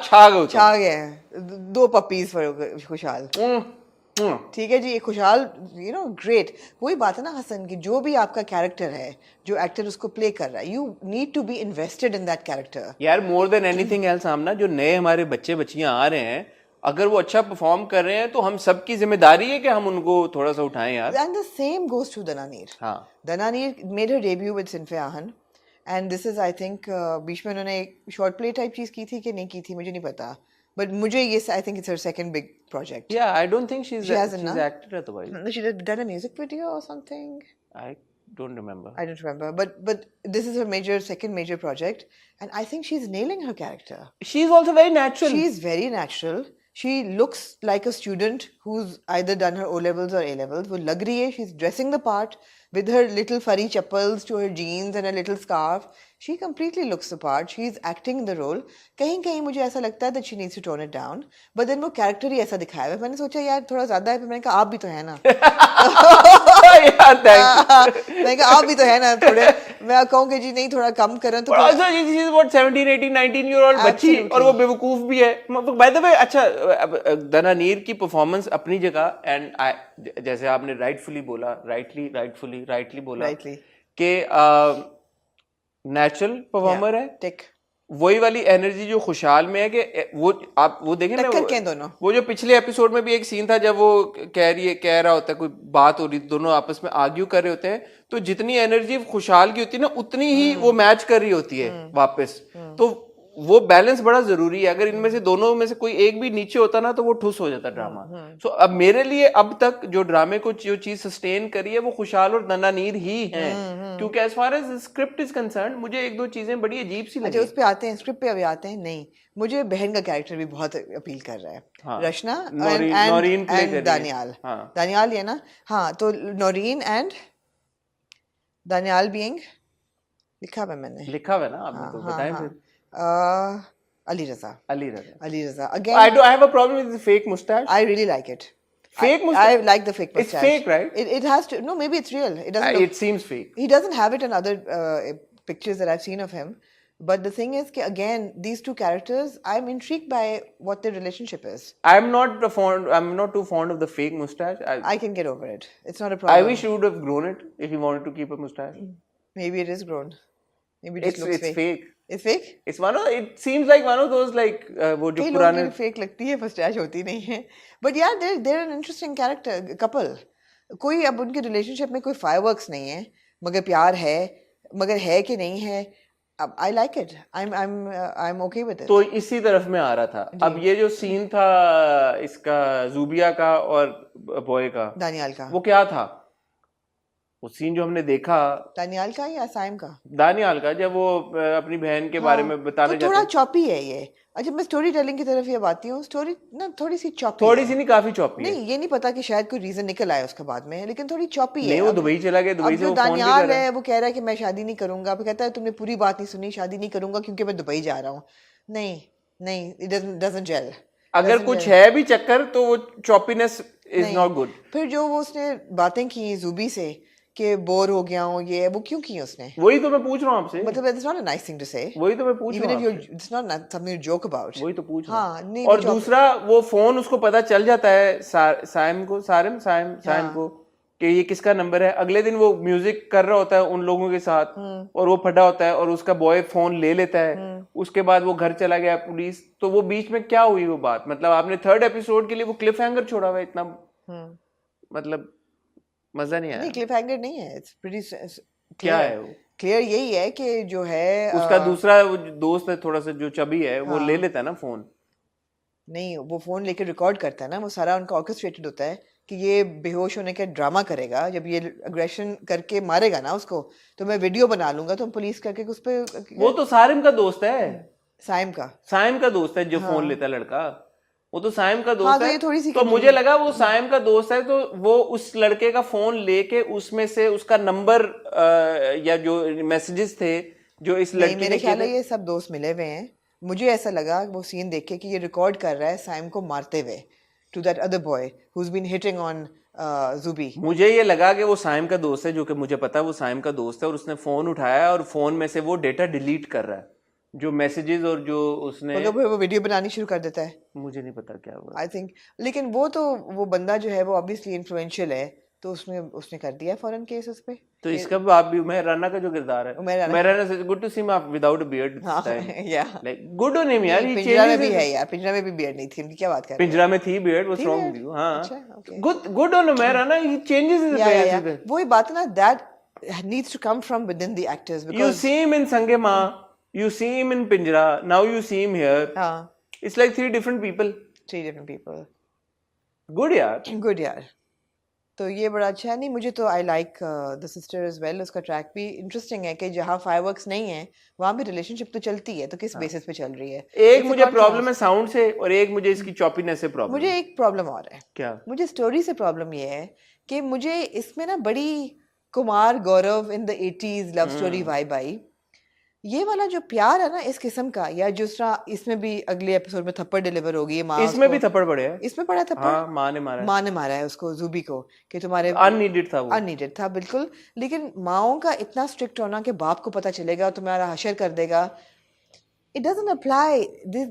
छा गए 2 puppies for Khushal। ठीक है जी, ये खुशहाल यू नो ग्रेट। वही बात है ना हसन की, जो भी आपका कैरेक्टर है, जो एक्टर उसको प्ले कर रहा है, you need to be invested in that character यार, मोर देन एनीथिंग एल्स। हम ना जो नए हमारे बच्चे बच्चियां आ रहे हैं, अगर वो अच्छा परफॉर्म कर रहे हैं तो हम सबकी जिम्मेदारी है कि हम उनको थोड़ा सा उठाएं यार। And the same goes to Dananeer. Dananeer made her debut with Sinfe Aahan, and this is I think बीच में उन्होंने एक शॉर्ट प्ले टाइप चीज की थी कि नहीं की थी मुझे नहीं पता, but मुझे ये I think it's her second big project. Yeah, I don't think she's acted otherwise. No, she done a music video or something. I don't remember. I don't remember, but this is her second major project, and I think she's nailing her character. She's also very natural. She's very natural. She looks like a student who's either done her O-levels or A-levels. वो लग रही है, she's dressing the part with her little furry chappals to her jeans and a little scarf. She completely looks the part. She's acting the role. कहीं मुझे ऐसा लगता है that she needs to tone it down. But then वो character ही ऐसा दिखाया है। मैंने सोचा यार थोड़ा ज़्यादा है, फिर मैंने कहा आप भी तो है ना। मैंने कहा आप भी तो है ना थोड़े, मैं कहूँ कि जी नहीं थोड़ा कम करें तो। Also she is what 17, 18, 19-year-old बच्ची, और वो बेवकूफ भी है। By the way, अच्छा दनानीर की परफॉर्मेंस अपनी जगह, एंड जैसे आपने राइटफुली बोला कि नेचुरल परफॉर्मर है, टिक वही वाली एनर्जी जो खुशहाल में है कि वो आप वो देखें ना, वो जो पिछले एपिसोड में भी एक सीन था जब वो कह रहा होता है, कोई बात हो रही, दोनों आपस में आर्ग्यू कर रहे होते हैं, तो जितनी एनर्जी खुशहाल की होती है ना, उतनी ही वो मैच कर रही होती है वापस। तो वो बैलेंस बड़ा जरूरी है। अगर इनमें से दोनों में से कोई एक भी नीचे होता ना तो वो ठुस हो जाता ड्रामा। सो अब मेरे लिए अब तक जो ड्रामे को जो चीज सस्टेन करी है वो खुशहाल और दनानीर ही हैं, क्योंकि as far as script is concern मुझे 1-2 चीजें बड़ी अजीब सी लगी। अच्छा उस पे आते हैं, स्क्रिप्ट पे अभी आते हैं। नहीं, मुझे बहन का कैरेक्टर भी बहुत अपील कर रहा है। रचना एंड दानियाल है ना, हाँ, तो नौरीन एंड दानियाल बीइंग लिखा हुआ है मैंने। लिखा हुआ है ना आपने, तो बताएं फिर। अली रजा। अली रजा। अली रजा again. I have a problem with the fake mustache. I really like it. Fake mustache? I like the fake mustache. It's fake, right? It has to. No, maybe it's real. It doesn't. It seems fake. He doesn't have it in other pictures that I've seen of him. But the thing is, again, these two characters, I'm intrigued by what their relationship is. I'm not too fond of the fake mustache. I can get over it. It's not a problem. I wish he would have grown it if he wanted to keep a mustache. Maybe it is grown. Maybe it just looks fake. It's fake. It's fake? It seems like one of those like वो जो पुराने fake लगती है, mustache होती नहीं है. But yeah, they're an interesting couple. कोई अब उनके relationship में कोई fireworks नहीं है, मगर प्यार है, मगर है कि नहीं है. I like it. I'm okay with it. तो इसी तरफ में आ रहा था. अब ये जो सीन था इसका ज़ूबिया का और बॉय का, दानियाल का, वो क्या था? वो सीन जो हमने देखा, दानियाल का या साइम का? दानियाल का, जब वो अपनी बहन के बारे में बताने जाते हैं. थोड़ा चॉपी है ये. अच्छा, मैं स्टोरी टेलिंग की तरफ ये आती हूँ. स्टोरी ना थोड़ी सी चॉपी. थोड़ी सी नहीं, काफी चॉपी है. नहीं, ये नहीं पता कि शायद कोई रीजन निकल आया उसके बाद में, लेकिन थोड़ी चॉपी है. नहीं, वो दुबई चला गया, दुबई से वो फोन भी कर रहा है. दानियाल है, वो कह रहा है कि मैं शादी नहीं करूंगा. फिर कहता है तुमने पूरी बात नहीं सुनी, शादी नहीं करूंगा क्योंकि मैं दुबई जा रहा हूँ. नहीं, it doesn't gel. अगर कुछ है भी चक्कर तो वो चॉपीनेस इज नॉट गुड. फिर जो वो उसने बातें की ज़ूबी से कि बोर हो गया हूँ, ये वो क्यों की उसने? वही तो मैं पूछ रहा हूँ आपसे. मतलब it's not a nice thing to say. वही तो मैं पूछ रहा हूँ. Even if it's not something to joke about. वही तो पूछ रहा हूँ. हाँ, नहीं. और दूसरा, वो फोन उसको पता चल जाता है साइम को कि ये किसका नंबर है. अगले दिन वो म्यूजिक कर रहा होता है उन लोगों के साथ और वो फटा होता है और उसका बॉय फोन ले लेता है. उसके बाद वो घर चला गया पुलिस. तो वो बीच में क्या हुई वो बात? मतलब आपने 3rd एपिसोड के लिए वो क्लिफ हैंगर छोड़ा हुआ है इतना, मतलब मजा नहीं आया. नहीं, क्लिफ हैंगर नहीं है. इट्स प्रीटी क्या है वो? क्लियर यही है कि जो है उसका दूसरा वो दोस्त है थोड़ा सा जो चबी है, वो ले लेता है ना फोन. नहीं, वो फोन लेके रिकॉर्ड करता है ना. वो सारा उनका ऑर्केस्ट्रेटेड होता है कि ये बेहोश होने का ड्रामा करेगा. जब ये अग्रेशन करके मारेगा ना उसको, तो मैं वीडियो बना लूंगा, तो हम पुलिस करके उस पे. वो तो सारिम का दोस्त है. साइम का दोस्त है जो फोन लेता है लड़का. वो तो साइम का दोस्त है. थोड़ी सी तो मुझे लगा वो साइम का दोस्त है, तो वो उस लड़के का फोन लेके उसमें से उसका नंबर या जो मैसेजेस थे जो इस लड़के मेरे ख्याल है ये सब दोस्त मिले हुए हैं. मुझे ऐसा लगा वो सीन देख के कि ये रिकॉर्ड कर रहा है साइम को मारते हुए to that other boy who's been hitting on Zubi. मुझे ये लगा कि वो साइम का दोस्त है, जो कि मुझे पता है वो साइम का दोस्त है, और उसने फोन उठाया और फोन में से वो डेटा डिलीट कर रहा है, जो मैसेजेस और जो उसने वो वीडियो बनानी शुरू कर देता है. मुझे नहीं पता क्या हुआ. आई थिंक, लेकिन वो बंदा जो है वो ऑब्वियसली इन्फ्लुएंशियल है, तो उसने कर दिया फॉरेन केस उस पे. तो इसका आप भी उमर राना का जो किरदार है, उमर राना से good to see him without a beard this time. Yeah like good on him यार. ही पिंजरा में भी है यार. पिंजरा में भी बियर्ड नहीं थी. क्या बात कर रहे हैं? पिंजरा में थी beard. What's wrong with you? हां, good on Umar Rana. He changes his face. वही बात ना, that needs to come from within the actors. Because you see him in Sang-e-Mah, you see him in Pinjara, now you see him here. It's like 3 different people. Good यार. तो ये बड़ा अच्छा है. नहीं, मुझे तो I like the sister as well. उसका ट्रैक भी इंटरेस्टिंग है कि जहाँ फायरवर्क्स नहीं है वहाँ भी रिलेशनशिप तो चलती है. तो किस बेसिस पे चल रही है? एक मुझे प्रॉब्लम है साउंड से, और एक मुझे इसकी चॉपीनेस से प्रॉब्लम. मुझे एक प्रॉब्लम और है. क्या? मुझे स्टोरी से प्रॉब्लम ये है कि मुझे इसमें ना बड़ी Kumar Gaurav in the 80s love story vibe आई. ये वाला जो प्यार है ना इस किस्म का, या जिस तरह इसमें भी अगले एपिसोड में थप्पड़ डिलीवर होगी. इसमें भी थप्पड़ पड़े हैं. इसमें पड़ा थप्पड़. हाँ, माँ ने मारा है उसको, ज़ूबी को, कि तुम्हारे अननीडेड था बिल्कुल. लेकिन माओं का इतना स्ट्रिक्ट होना कि बाप को पता चलेगा तुम्हारा हशर कर देगा, it doesn't apply.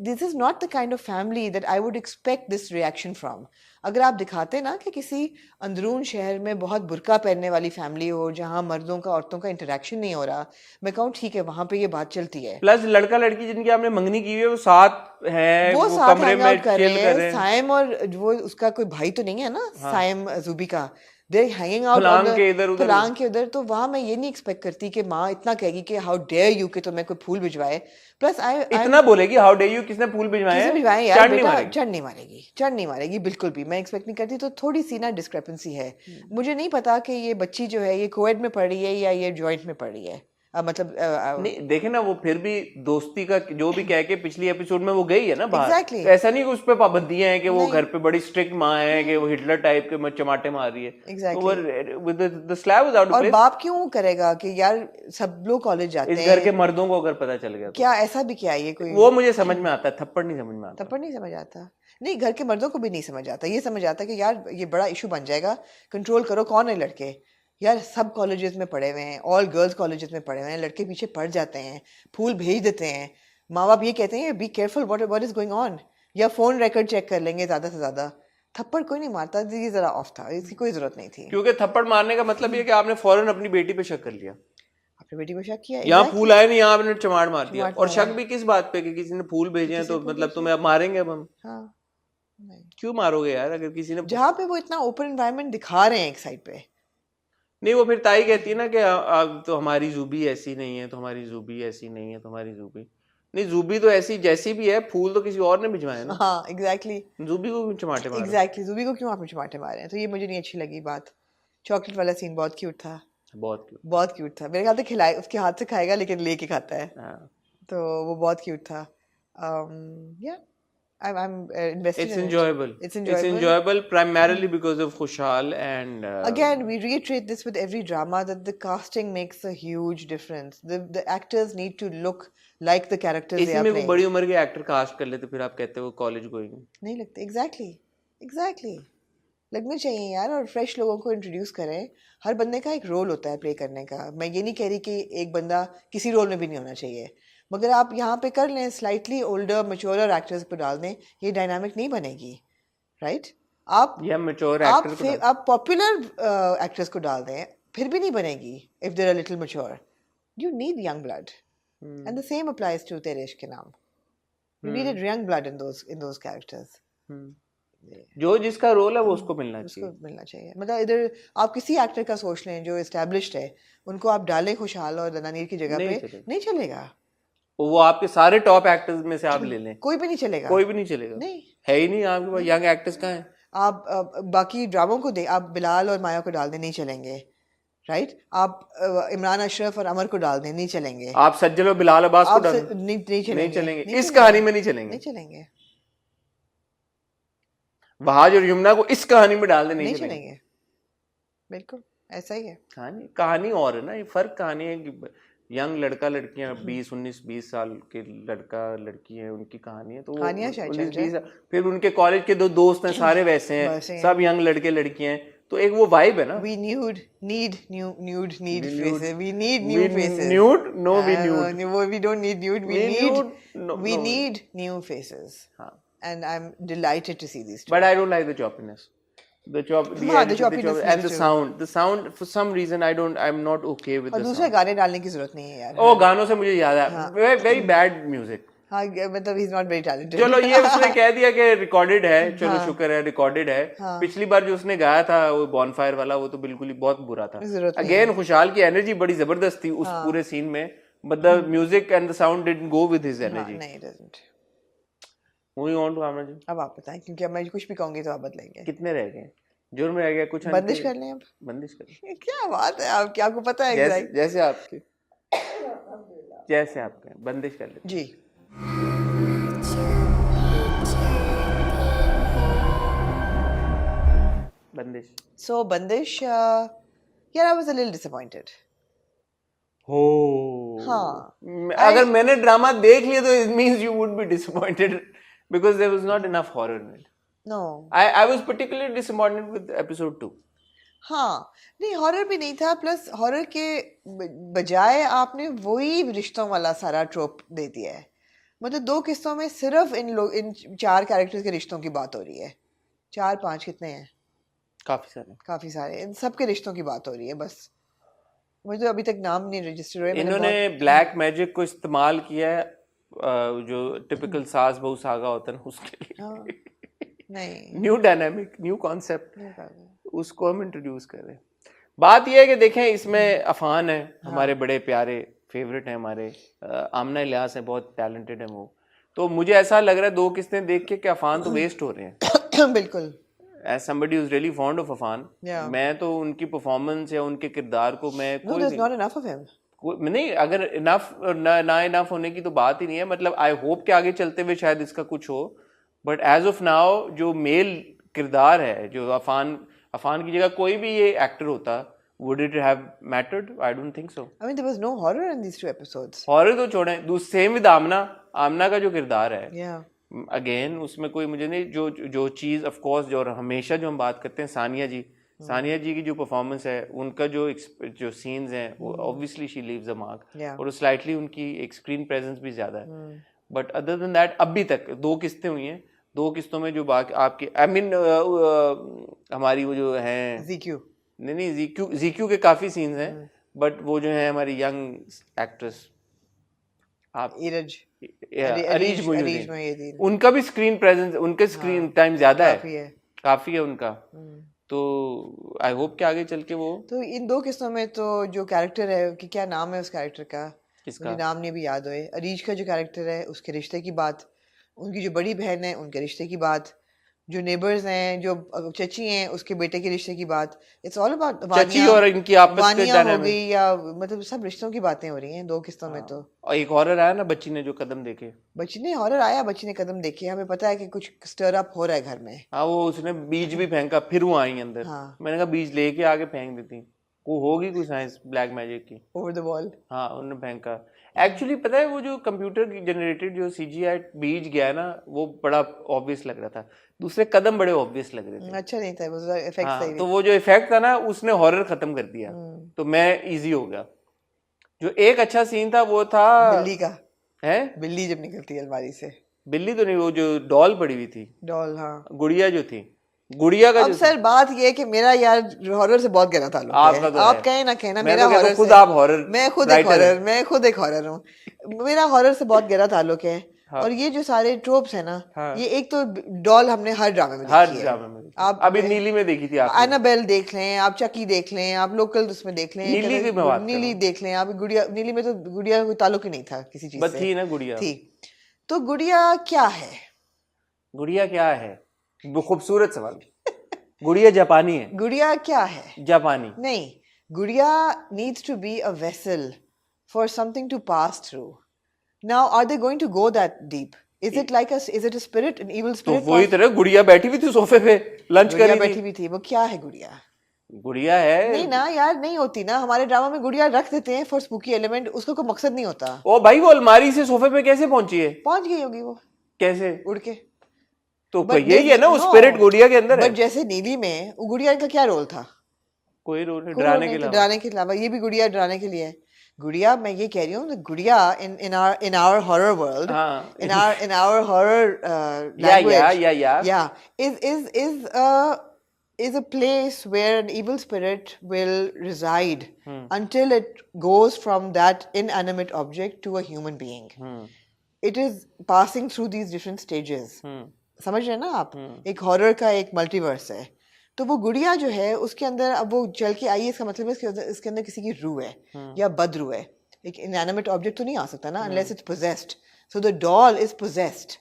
This is not the kind of family that I would expect this reaction from. अगर आप दिखाते ना कि किसी अंदरून शहर में बहुत बुर्का पहनने वाली फैमिली हो जहाँ मर्दों का औरतों का इंटरेक्शन नहीं हो रहा, मैं कहूँ ठीक है, वहाँ पे ये बात चलती है. प्लस लड़का लड़की जिनकी आपने मंगनी की हुई है वो साथ है, वो कमरे में कर रहे हैं. साइम और वो उसका कोई भाई तो नहीं है ना. हाँ. साइम ज़ूबी का they're hanging out फलांग के इधर. तो वहाँ मैं ये नहीं एक्सपेक्ट करती कि माँ इतना कहेगी कि हाउ डेयर यू कि तुम्हें कोई फूल भिजवाए. प्लस इतना बोलेगी हाउ डेयर यू, किसने फूल भिजवाए यार, चढ़ नहीं मारेगी बिल्कुल भी. मैं एक्सपेक्ट नहीं करती. तो थोड़ी सी ना डिस्क्रिपेंसी है. मुझे नहीं पता कि ये बच्ची जो है ये कोएड में पढ़ रही है या ये जॉइंट में पढ़ रही है. मतलब नहीं देखे ना, वो फिर भी दोस्ती का जो भी कह के पिछली एपिसोड में वो गई है ना बाहर। Exactly. तो ऐसा नहीं कि उस पे पाबंदियां हैं कि वो घर पे बड़ी स्ट्रिक्ट माँ है कि वो हिटलर टाइप के चमाटे मार रही है। Exactly. The slab was out of और प्लेस। बाप क्यों करेगा कि यार सब लोग कॉलेज जाते हैं, इस घर के मर्दों को अगर पता चल गया तो क्या ऐसा भी क्या ये कोई, वो मुझे समझ में आता है, थप्पड़ नहीं समझ में आता। थप्पड़ नहीं समझ आता। नहीं, घर के मर्दों को भी नहीं समझ आता, ये समझ आता कि यार ये बड़ा इशू बन जाएगा, कंट्रोल करो। कौन है लड़के, यार सब कॉलेजेस में पढ़े हुए हैं, ऑल गर्ल्स कॉलेजेस में पढ़े हुए हैं, लड़के पीछे पड़ जाते हैं, फूल भेज देते हैं, माँ बाप ये कहते हैं be careful what is going on, या फोन रिकॉर्ड चेक कर लेंगे ज्यादा से ज्यादा। थप्पड़ कोई नहीं मारता, ये जरा ऑफ था, इसकी कोई जरूरत नहीं थी। क्योंकि थप्पड़ मारने का मतलब ये कि आपने फौरन अपनी बेटी पे शक कर लिया, अपनी बेटी को शक किया, यहाँ फूल आए नहीं, यहाँ आपने चमाड़ मार दिया। और मारा। शक भी किस बात पे कि किसी ने फूल भेजे हैं तो मतलब तुम्हें अब मारेंगे अब हम। हाँ, नहीं। क्यों मारोगे यार अगर किसी ने, जहाँ पे वो इतना ओपन एनवायरनमेंट दिखा रहे हैं एक साइड पे। नहीं वो फिर ताई कहती है ना कि अब तो हमारी जूबी ऐसी नहीं है, तो हमारी जूबी ऐसी नहीं है, तो हमारी जूबी नहीं, जूबी तो ऐसी जैसी भी है, फूल तो किसी और ने भिजवाए ना। हाँ एग्जैक्टली, जूबी को क्यों चमाटे मारे? एग्जैक्टली, जूबी को क्यों आपने चमाटे मारे हैं? तो ये मुझे नहीं अच्छी लगी बात। चॉकलेट वाला सीन बहुत क्यूट था, बहुत क्यूट था। मेरे ख्याल से खिलाए, उसके हाथ से खाएगा लेकिन लेके खाता है, तो वो बहुत क्यूट था। या I'm invested it's in enjoyable. It's enjoyable. It's enjoyable primarily because of Khushal and again we reiterate this with every drama that the casting makes a huge difference. The actors need to look like the characters they are इसमें playing. बड़ी उम्र के actor cast कर लेते फिर आप कहते हो कॉलेज गोइंग नहीं लगते। एग्जैक्टली लगने चाहिए यार, और फ्रेश लोगों को इंट्रोड्यूस करें। हर बंदे का एक रोल होता है प्ले करने का। मैं ये नहीं कह रही कि एक बंदा किसी रोल में भी नहीं होना चाहिए, मगर आप यहाँ पे कर लें, स्लाइटली ओल्डर मैच्योर एक्टर्स को डाल दें, ये डायनामिक नहीं बनेगी, राइट? आप या मैच्योर एक्टर आप पॉपुलर एक्टर्स को डाल दें, फिर भी नहीं बनेगी if there are little mature. You need young blood, and the same applies to Tere Ishq Ke Naam. You needed young blood in those characters. जो जिसका रोल है वो उसको मिलना चाहिए। मतलब इधर आप किसी एक्टर का सोच लें जो एस्टैब्लिश्ड है, उनको आप डालें खुशहाल और दनानीर की जगह पे, नहीं चलेगा। वो आपके सारे टॉप एक्टर्स में से आप ले लें, कोई भी नहीं चलेगा, नहीं है ही नहीं आपके पास। यंग एक्टर्स कहाँ हैं? आप बाकी ड्रामों को दे, आप बिलाल और माया को डाल दें, नहीं चलेंगे, राइट? आप इमरान अशरफ और अमर को डाल दें, नहीं चलेंगे। आप सज्जल और बिलाल अब्बास को डाल दें, नहीं चलेंगे। इस कहानी में नहीं चलेंगे। वहाज और यमुना को इस कहानी में डाल दें, नहीं चलेंगे। बिल्कुल ऐसा ही है। कहानी और है ना, ये फर्क कहानी है कि यंग लड़का लड़कियां 20 साल के लड़का लड़की है, उनकी कहानी है, तो 19-20 फिर उनके कॉलेज के दो दोस्त हैं, सारे वैसे हैं, सब यंग लड़के लड़कियां हैं, तो एक वो वाइब है ना। We need faces. We need new faces. Nude? No, we nude. No, we don't need nude. We need new faces. And I'm delighted to see these two. But I don't like the choppiness. The choppiness and the sound. The sound, for some reason, I'm not okay with the sound. और दूसरे गाने डालने की जरूरत नहीं है यार। ओ गानों से मुझे याद आया, very bad music. हाँ मतलब he's not very talented. चलो ये उसने कह दिया कि रिकॉर्डेड है, चलो शुक्र है रिकॉर्डेड है। पिछली बार जो उसने गाया था वो बॉनफायर वाला, वो तो बिल्कुल ही बहुत बुरा था। अगेन खुशहाल की एनर्जी बड़ी जबरदस्त थी उस पूरे सीन में, but the music and the sound didn't go with his energy. नहीं, it doesn't. Moving on to आमना जी। अब आप बताएं, क्योंकि अब मैं कुछ भी कहूंगी तो आप बदलेंगे। कितने रह गए? जुर्म रह गया कुछ? बंदिश कर लें अब। बंदिश कर लें। क्या बात है, आप क्या आपको पता है? जैसे आपके बंदिश कर लें जी। बंदिश। So बंदिश, yeah, I was a little disappointed. हाँ, अगर मैंने ड्रामा देख लिया तो it means you would be disappointed because there was not enough horror in it. No. I was particularly disappointed with episode 2. हाँ, नहीं हॉरर भी नहीं था, प्लस हॉरर के बजाय आपने वही रिश्तों वाला सारा ट्रोप दे दिया है। मतलब 2 किस्तों में सिर्फ इन 4 कैरेक्टर्स के रिश्तों की बात हो रही है। 4-5 कितने हैं? काफी सारे इन सब के रिश्तों की बात हो रही है। बस मुझे तो अभी तक नाम नहीं रजिस्टर हुए। इन्होंने ब्लैक मैजिक को इस्तेमाल किया है, जो टिपिकल सास बहू सागा होता है उसके लिए। नहीं, न्यू डायनामिक, न्यू कॉन्सेप्ट, उसको हम इंट्रोड्यूस कर रहे हैं। बात यह है कि देखें इसमें अफान है, हमारे बड़े प्यारे फेवरेट हैं हमारे, आमना इलियास है, बहुत टैलेंटेड है वो। तो मुझे ऐसा लग रहा है 2 किस्तें देख के कि अफान तो वेस्ट हो रहे हैं। बिल्कुल। As somebody who's really fond of Affan, मैं तो उनकी परफॉर्मेंस या उनके किरदार को मैं No, there's not enough of him. नहीं, अगर इनफ ना इनफ होने की तो बात ही नहीं है, मतलब आई होप कि आगे चलते हुए शायद इसका कुछ हो, बट एज ऑफ नाउ जो मेल किरदार है, जो अफान की जगह कोई भी ये एक्टर होता, would it have mattered? I don't think so. I mean, there was no horror in these 2 episodes. Horror तो छोड़ें, सेम विद आमना का जो किरदार है, Yeah. अगेन उसमें कोई मुझे नहीं, जो चीज़ ऑफ कोर्स जो हमेशा जो हम बात करते हैं, सानिया जी की जो परफॉर्मेंस है, उनका जो सीन्स हैं, वो obviously she leaves a mark, और स्लाइटली उनकी एक स्क्रीन प्रेजेंस भी ज्यादा है, बट अदर देन दैट अभी तक 2 किस्तें हुई हैं, 2 किस्तों में जो बाकी आपकी आई मीन हमारी वो जो है ZQ, नहीं जीक्यू के काफी सीन्स हैं, बट वो जो है हमारी यंग एक्ट्रेस आप अरीज मोइनुद्दीन, उनका भी स्क्रीन प्रेजेंस, उनके स्क्रीन टाइम ज्यादा है, काफी है उनका, तो आई होप कि आगे चल के वो। तो इन 2 किस्तों में तो जो कैरेक्टर है कि क्या नाम है उस कैरेक्टर का, किसका मुझे नाम नहीं भी याद होए, अरीज का जो कैरेक्टर है उसके रिश्ते की बात, उनकी जो बड़ी बहन है उनके रिश्ते की बात, जो नेबर्स हैं, जो चची हैं उसके बेटे के रिश्ते की बात, इट्स ऑल अबाउट चची और इनकी आपस के हो गई, या मतलब सब रिश्तों की बातें हो रही हैं 2 किस्तों में। तो और एक हॉरर आया ना, बच्ची ने जो कदम देखे, बच्ची ने हॉरर आया, बच्ची ने कदम देखे, हमें पता है कि कुछ स्टर अप हो रहा है घर में। हाँ, वो उसने बीज भी फेंका, फिर वो आई अंदर, मैंने कहा बीज लेके आगे फेंक देती, को होगी कोई साइंस ब्लैक मैजिक की, ओवर द वॉल। हाँ, उन्होंने फेंका। एक्चुअली पता है वो जो कंप्यूटर जनरेटेड जो सीजीआई बीज गया ना, वो बड़ा ऑब्वियस लग रहा था, दूसरे कदम बड़े ऑब्वियस लग रहे थे, अच्छा नहीं था वो इफेक्ट हाँ, सही तो वो जो इफेक्ट था ना उसने हॉरर खत्म कर दिया, तो मैं इजी हो गया। जो एक अच्छा सीन था वो था बिल्ली का, है बिल्ली जब निकलती है अलमारी से, बिल्ली तो नहीं, वो जो डॉल पड़ी हुई थी, डॉल, हाँ, गुड़िया जो थी, गुड़िया का। अब सर बात ये है कि मेरा यार हॉरर से बहुत गहरा ताल्लुक है, तो आप कहें ना कहना, मेरा हॉरर खुद से, आप हॉरर, मैं खुद एक हॉरर हूँ, मेरा हॉरर से बहुत गहरा ताल्लुक है। हाँ। और ये जो सारे ट्रोप्स है ना, हाँ। ये एक तो डॉल हमने हर ड्रामे में देखी है, आप अभी नीली में देखी थी, एनाबेल देख लें, आप चकी देख लें, आप लोकल उसमें देख लें, नीली देख लें आप, गुड़िया, नीली में तो गुड़िया कोई ताल्लुक ही नहीं था किसी चीज से, थी ना गुड़िया थी। तो गुड़िया क्या है, गुड़िया क्या है, वो खूबसूरत सवाल। गुड़िया जापानी है, गुड़िया क्या है, जापानी नहीं, गुड़िया needs to be a vessel for something to pass through. Now, are they going to go that deep? Is it like is it a spirit, an evil spirit? तो वही तरह गुड़िया बैठी हुई थी सोफे पे, लंच कर रही थी, बैठी हुई थी, वो क्या है गुड़िया? गुड़िया है नहीं ना यार, नहीं होती ना, हमारे ड्रामा में गुड़िया रख देते हैं फॉर स्पूकी एलिमेंट, उसका कोई मकसद नहीं होता। ओ भाई, वो अलमारी से सोफे पे कैसे पहुंची है? पहुंच गई होगी वो, कैसे उड़ के, तो यही है ना, वो स्पिरिट गुड़िया के अंदर है। बट जैसे नीली में वो गुड़िया का क्या रोल था? कोई रोल नहीं, डराने के अलावा, ये भी गुड़िया डराने के लिए है। गुड़िया, मैं ये कह रही हूँ, गुड़िया in our horror world, in our horror language, is a place where an evil spirit will reside until it goes from that inanimate object to a human being. It is passing through these different stages. समझ रहे हैं ना आप? एक horror का एक multiverse है, तो वो गुड़िया जो है उसके अंदर, अब वो चल के आई है, इसका मतलब है इसके अंदर किसी की रूह है या बद रूह है, एक इनएनिमेट ऑब्जेक्ट तो नहीं आ सकता ना, unless it's possessed. So the doll is possessed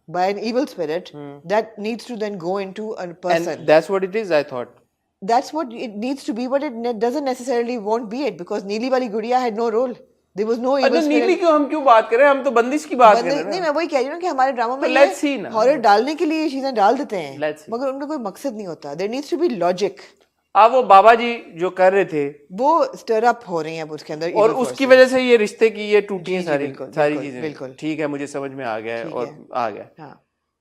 by an evil spirit that needs to then go into a person. And that's what it is, I thought. That's what it needs to be, but it doesn't necessarily won't be it, because नीली वाली गुड़िया had no role. There was no evil spirit. नीली क्यों, हम क्यों बात कर रहे हैं, हम तो बंदिश की बात कर रहे हैं। नहीं, मैं वही कह रही हूँ कि हमारे ड्रामा में हॉरर डालने के लिए चीजें डाल देते हैं, मगर उनका कोई मकसद नहीं होता। There needs to be logic. अब वो बाबा जी जो कर रहे थे वो स्टर अप हो रही हैं अब उसके अंदर, और उसकी वजह से ये रिश्ते की ये टूटी हैं सारी चीजें। बिल्कुल ठीक है, मुझे समझ में आ गया है और आ गया।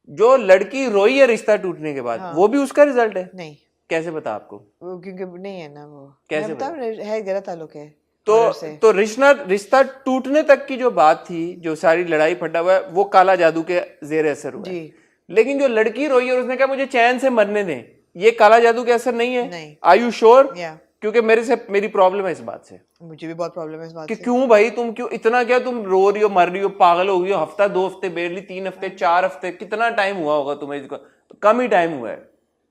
जो लड़की रोई है रिश्ता टूटने के बाद, वो भी उसका रिजल्ट है? नहीं, कैसे पता आपको? क्योंकि नहीं है ना, वो कैसे पता है, गलत ताल्लुक है। तो रिश्ता टूटने तक की जो बात थी, जो सारी लड़ाई फटा हुआ है, वो काला जादू के जेर असर हुआ है। लेकिन जो लड़की रोई है और उसने कहा मुझे चैन से मरने दें, ये काला जादू के असर नहीं है? Are you sure? क्योंकि मेरी प्रॉब्लम है इस बात से, मुझे भी बहुत प्रॉब्लम है इस बात कि क्यों भाई, तुम क्यों इतना, क्या तुम रो रही हो, मर रही हो, पागल हो गई हो, हफ्ता 2 हफ्ते, बेरली 3 हफ्ते 4 हफ्ते, कितना टाइम हुआ होगा तुम्हें? इसको कम ही टाइम हुआ है,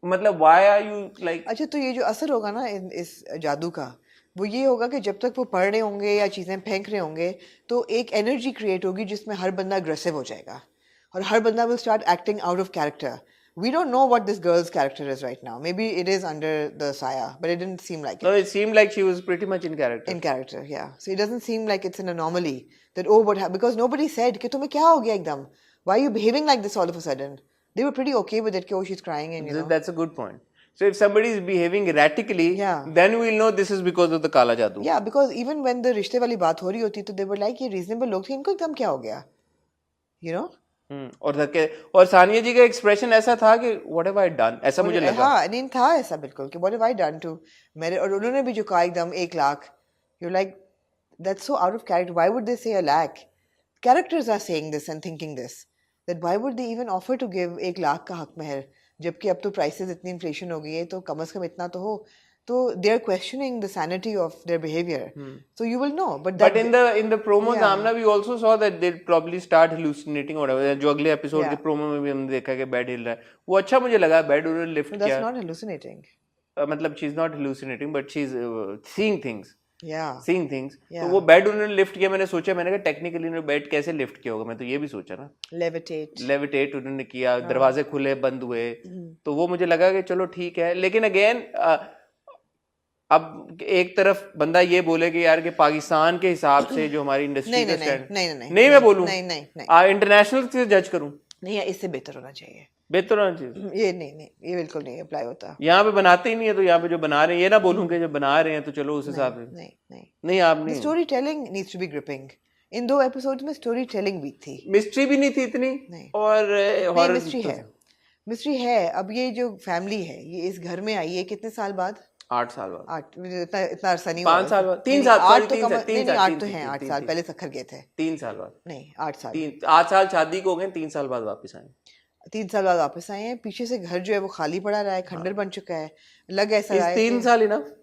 मतलब व्हाई आर यू लाइक। अच्छा, तो ये जो असर होगा ना इस जादू का, वो ये होगा कि जब तक वो पढ़ रहे होंगे या चीजें फेंक रहे होंगे, तो एक एनर्जी क्रिएट होगी जिसमें हर बंदा अग्रेसिव हो जाएगा और हर बंदा will start acting out of character, We don't know what this girl's character is right now. Maybe it is under the saya, but it didn't seem like it. No, it seemed like she was pretty much in character. In character, yeah. So it doesn't seem like it's an anomaly that, oh, what happened? Because nobody said, कि तुम्हें क्या हो गया एकदम? Why are you behaving like this all of a sudden? They were pretty okay with it, कि oh, she's crying and, you know. That's a good point. So if somebody is behaving erratically, then we'll know this is because of the Kala Jadoo. Yeah, because even when the रिश्ते वाली बात हो रही होती तो they were like, ये reasonable लोग थे, इनको एकदम क्या हो गया? You know? और सानिया जी का एक्सप्रेशन ऐसा था कि व्हाट हैव आई डन, ऐसा मुझे लगा। हाँ, नहीं था ऐसा बिल्कुल कि what have I done to मेरे, और उन्होंने भी जो कहा एकदम 1 lakh, you like that's so out of character, why would they say a lakh? Characters are saying this and thinking this, that why would they even offer to give 1 lakh का हक महर, जबकि अब तो प्राइसेस इतनी इन्फ्लेशन हो गई है तो कम से कम इतना तो हो। So they are questioning the sanity of their behavior. So you will know. But in the promos, Amna, we also saw that they'll probably start hallucinating or whatever. जो अगले episode के promo में भी हमने देखा कि बेड हिल रहा है, वो अच्छा मुझे लगा। बेड उन्होंने लिफ्ट किया। That's not hallucinating. मतलब she's not hallucinating, but she's seeing things. Yeah. Seeing things. तो वो बेड उन्होंने लिफ्ट किया। मैंने सोचा, मैंने कहा टेक्निकली उन्होंने बेड कैसे लिफ्ट किया होगा, मैं तो ये भी सोचा ना। Levitate उन्होंने किया, दरवाजे खुले बंद हुए, तो वो मुझे लगा कि चलो ठीक है। लेकिन अगेन अब एक तरफ बंदा ये बोले कि यार कि पाकिस्तान के हिसाब से जो हमारी इंडस्ट्री का स्टैंड, नहीं मैं बोलूं, इंटरनेशनल से जज करूं, नहीं, इससे बेहतर होना चाहिए, बेहतर होना चाहिए। ये बिल्कुल नहीं अप्लाई होता। यहाँ पे बनाते ही नहीं है, तो यहाँ पे जो बना रहे हैं, ये ना बोलूं कि जो बना रहे हैं तो चलो उस हिसाब से नहीं आप नहीं। Story telling needs to be gripping. इन 2 एपिसोड्स में स्टोरी टेलिंग वीक थी, मिस्ट्री भी नहीं थी इतनी, और हॉरर मिस्ट्री है। अब ये जो फैमिली है ये इस घर में आई है कितने साल बाद? 8 साल बाद। इतना अरसा नहीं, 5 साल बाद, 3 साल, 8 तो नहीं, 8 तो हैं, 8 साल पहले सखर गए थे। 3 साल बाद नहीं, 8 साल, 8 साल शादी को हो गए, 3 साल बाद वापस आए। 3 साल बाद वापस आए हैं। पीछे से घर जो है वो खाली पड़ा रहा है, खंडर बन चुका है, लग ऐसा रहा है 3 साल enough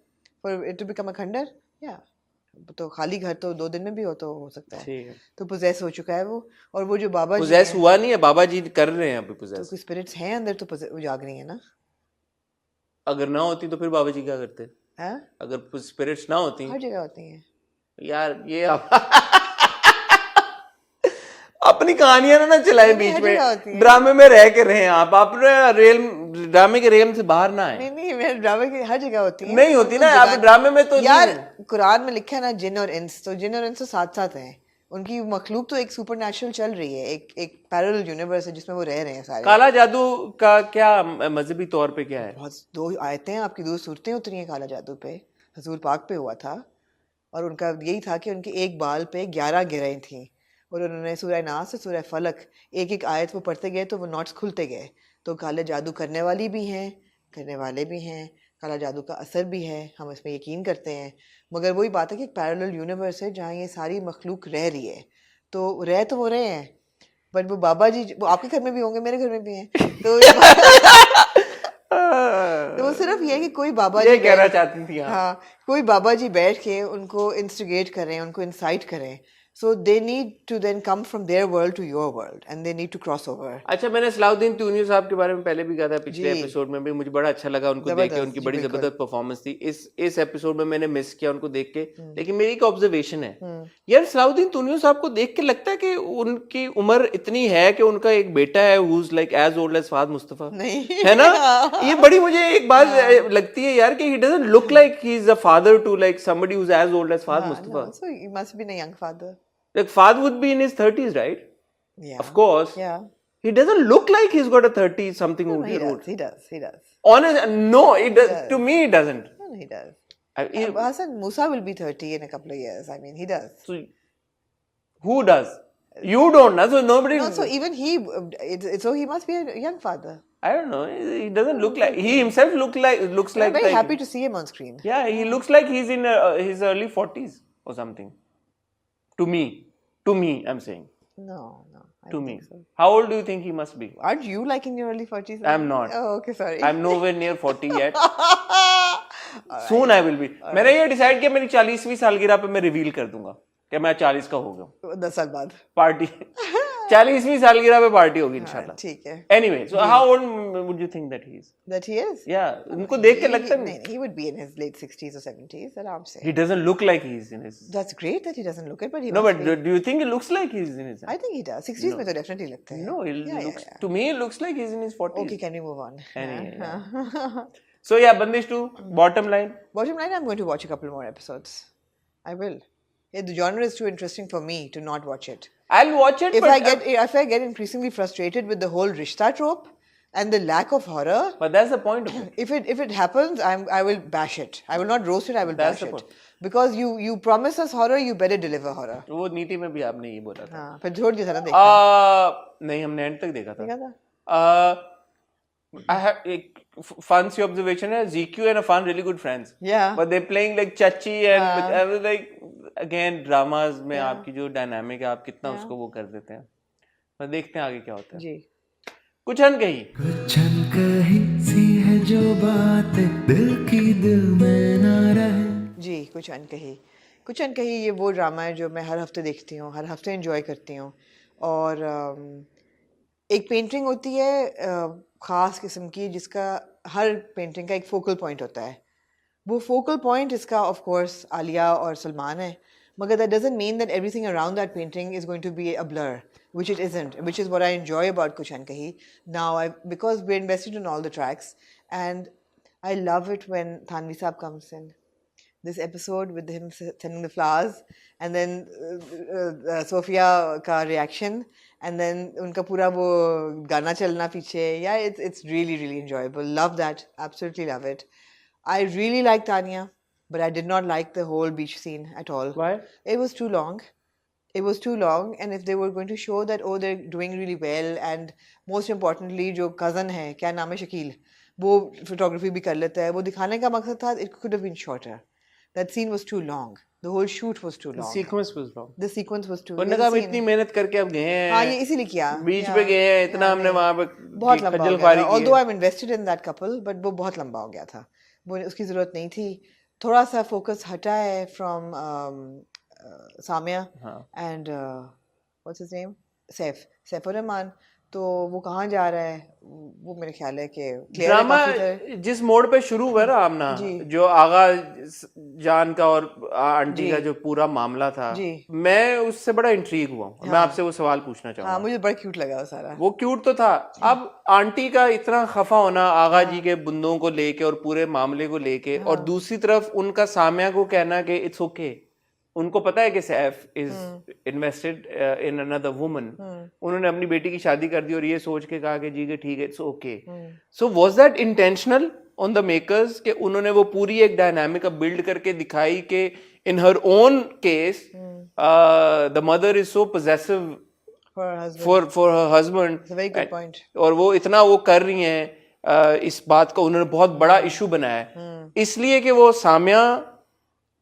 for it to become a खंडर। या तो खाली घर तो 2 दिन में भी हो तो हो सकता है। तो पोजेस हो चुका है वो, और वो जो बाबा जी पोजेस हुआ नहीं है, बाबा जी कर रहे हैं अभी पोजेस। तो कुछ स्पिरिट्स हैं अंदर तो जाग रही है ना। अगर ना होती तो फिर बाबा जी क्या करते? अगर स्पिरिट्स ना होती, हर जगह होती हैं यार, ये अपनी कहानियां ना चलाए बीच में, ड्रामे में रह के रहे आप ड्रामे के रेल से बाहर ना आए। नहीं, मेरे ड्रामे की हर जगह होती है, नहीं होती ना आप ड्रामे में तो यार। कुरान में लिखा है ना जिन और इंस, तो जिन और इंस तो साथ साथ हैं, उनकी मखलूक तो एक सुपरनैचुरल चल रही है, एक पैरेलल यूनिवर्स है जिसमें वो रह रहे हैं सारे। काला जादू का क्या मजहबी तौर पे क्या है? बहुत 2 आयतें हैं आपकी, 2 सूरतें उतरी हैं काला जादू पे, हजूर पाक पे हुआ था, और उनका यही था कि उनके एक बाल पे 11 गिरें थी, और उन्होंने सूरह नास से सूरह फलक एक आयत वो पढ़ते गए तो वो नॉट्स खुलते गए। तो काला जादू करने वाली भी हैं, करने वाले भी हैं, काला जादू का असर भी है, हम इसमें यकीन करते हैं। मगर वही बात है कि एक पैरेलल यूनिवर्स है जहाँ ये सारी मखलूक रह रही है, तो वो रहे हैं, बट वो बाबा जी वो आपके घर में भी होंगे, मेरे घर में भी हैं, तो वो सिर्फ ये है कि कोई बाबा जी कहना चाहती थी, हाँ, कोई बाबा जी बैठ के उनको इंस्टिगेट करें, उनको इंसाइट करें। So they need to then come from their world to your world and they need to cross over. अच्छा, मैंने सलाउद्दीन तूनियो साहब के बारे में पहले भी कहा था, पिछले एपिसोड में भी, मुझे बड़ा अच्छा लगा उनको देख के, उनकी बड़ी जबरदस्त परफॉर्मेंस थी। इस एपिसोड में मैंने मिस किया उनको देख के, लेकिन मेरी एक ऑब्जर्वेशन है यार, सलाउद्दीन तूनियो साहब को देख के लगता है कि उनकी उम्र इतनी है कि उनका एक बेटा है who is like as old as Fahd Mustafa, है ना? ये बड़ी मुझे एक बात लगती है यार कि he doesn't look like he is a father to like somebody who's as old as Fahd Mustafa. So he must be a young father. Like Fahd would be in his 30s, right? Yeah. Of course. Yeah. He doesn't look like he's got a 30-something No, he does. Honest, no, it does. To me, it doesn't. No, he does. Hassan Musa will be 30 in a couple of years. I mean, he does. So, who does? You don't know. So nobody. No, so even he, so he must be a young father. I don't know. He doesn't look like. He himself looks like. I'm very happy to see him on screen. Yeah, he looks like he's in his early 40s or something. To me, I'm saying. No. I to me. So. How old do you think he must be? Aren't you like in your early 40s? I'm not. Oh, okay, sorry. I'm nowhere near 40 yet. Soon I will be. मैंने ये decide किया मेरी 40वीं सालगिरह पे मैं reveal कर दूंगा कि मैं 40 का हो गया। 10 साल बाद पार्टी 40वीं सालगिरह पे पार्टी होगी इंशाल्लाह। ठीक है। Anyway, so how old would you think that he is? That he is? Yeah, उनको देख के लगता नहीं। He would be in his late 60s or 70s, आराम से। He doesn't look like he's in his. That's great that he doesn't look it, but he No, must but be. do you think he looks like he's in his? I think he does. 60s में तो definitely लगता है। No, he looks. To me, he looks like he's in his 40s. Okay, can we move on? Anyway, so yeah, Bandish 2. Bottom line. Bottom line, I'm going to watch a couple more episodes. I will. Yeah, the genre is too interesting for me to not watch it. I'll watch it. If I get increasingly frustrated with the whole rishta trope and the lack of horror, but that's the point of it. If it happens, I will bash it. I will not roast it. I will That's bash the it. point. Because you promise us horror, you better deliver horror. वो नीति में भी आपने ये बोला था। हाँ, फिर छोड़ दिया था ना देखा। नहीं, हमने एंड तक देखा था। देखा था। I have एक fun सी observation है, ZQ and a fun really good friends. Yeah. But they're playing like chachi and I was like again dramas में आपकी जो dynamic है आप कितना उसको वो कर देते हैं। पर देखते हैं आगे क्या होता है। जी। कुछ अनकही। कुछ अनकही सी है जो बात दिल की दिल में ना रहे। जी, कुछ अनकही ये वो ड्रामा है जो मैं हर हफ्ते देखती हूँ, हर हफ्ते एंजॉय करती हूँ। और एक पेंटिंग होती है ख़ास किस्म की जिसका हर पेंटिंग का एक फोकल पॉइंट होता है। वो फोकल पॉइंट इसका ऑफ कोर्स आलिया और सलमान है, मगर that doesn't mean that everything around that painting is going to be a blur, which it isn't, which is what I enjoy about Kuch Ankahi. Now, because we're invested in all the tracks, and I love it when Thanvi Saab comes in. This episode with him sending the flowers, and then Sophia ka reaction, and then unka pura wo gana chalna piche. Yeah, it's really, really enjoyable. Love that. Absolutely love it. I really like Tanya, but I did not like the whole beach scene at all. Why? It was too long. It was too long, and if they were going to show that, oh, they're doing really well, and most importantly, जो cousin है, क्या नाम है शकील, वो photography भी कर लेता है, वो दिखाने का मकसद था, it could have been shorter. That scene was too long. The whole shoot was too long. The sequence was long. The sequence was too long. उन्होंने कहा इतनी मेहनत करके अब गए हैं। हाँ, ये इसीलिए किया। बीच पे गए हैं, इतना हमने वहाँ पे बहुत लंबा हो गया था। की Although I'm invested in that couple, but वो बहुत लंबा हो गया था। वो उसकी ज़रूरत नहीं थी। थोड़ा सा फोकस हटा है from Samia and what's his name? Saif Rahman. तो वो कहाँ जा रहा है वो मेरे ख्याल है कि ड्रामा जिस मोड पे शुरू हुआ ना आमना, जो आगा जान का और आंटी का जो पूरा मामला था, मैं उससे बड़ा इंट्रीग हुआ हूँ। मैं आपसे वो सवाल पूछना चाहूँगा। हाँ, मुझे बड़ा क्यूट लगा वो सारा। वो क्यूट तो था। अब आंटी का इतना खफा होना आगा जी के बुंदों को लेके और पूरे मामले को लेके, और दूसरी तरफ उनका सामिया को कहना कि इट्स ओके। उनको पता है कि Saif is invested in another woman. उन्होंने अपनी बेटी की शादी कर दी और ये सोच के कहा कि जी के ठीक है, it's okay. So was that intentional on the makers कि उन्होंने वो पूरी एक डायनामिक बिल्ड करके दिखाई कि in her own case the mother is so possessive for her husband, और वो इतना वो कर रही हैं, इस बात को उन्होंने बहुत बड़ा इशू बनाया है, इसलिए कि वो सामिया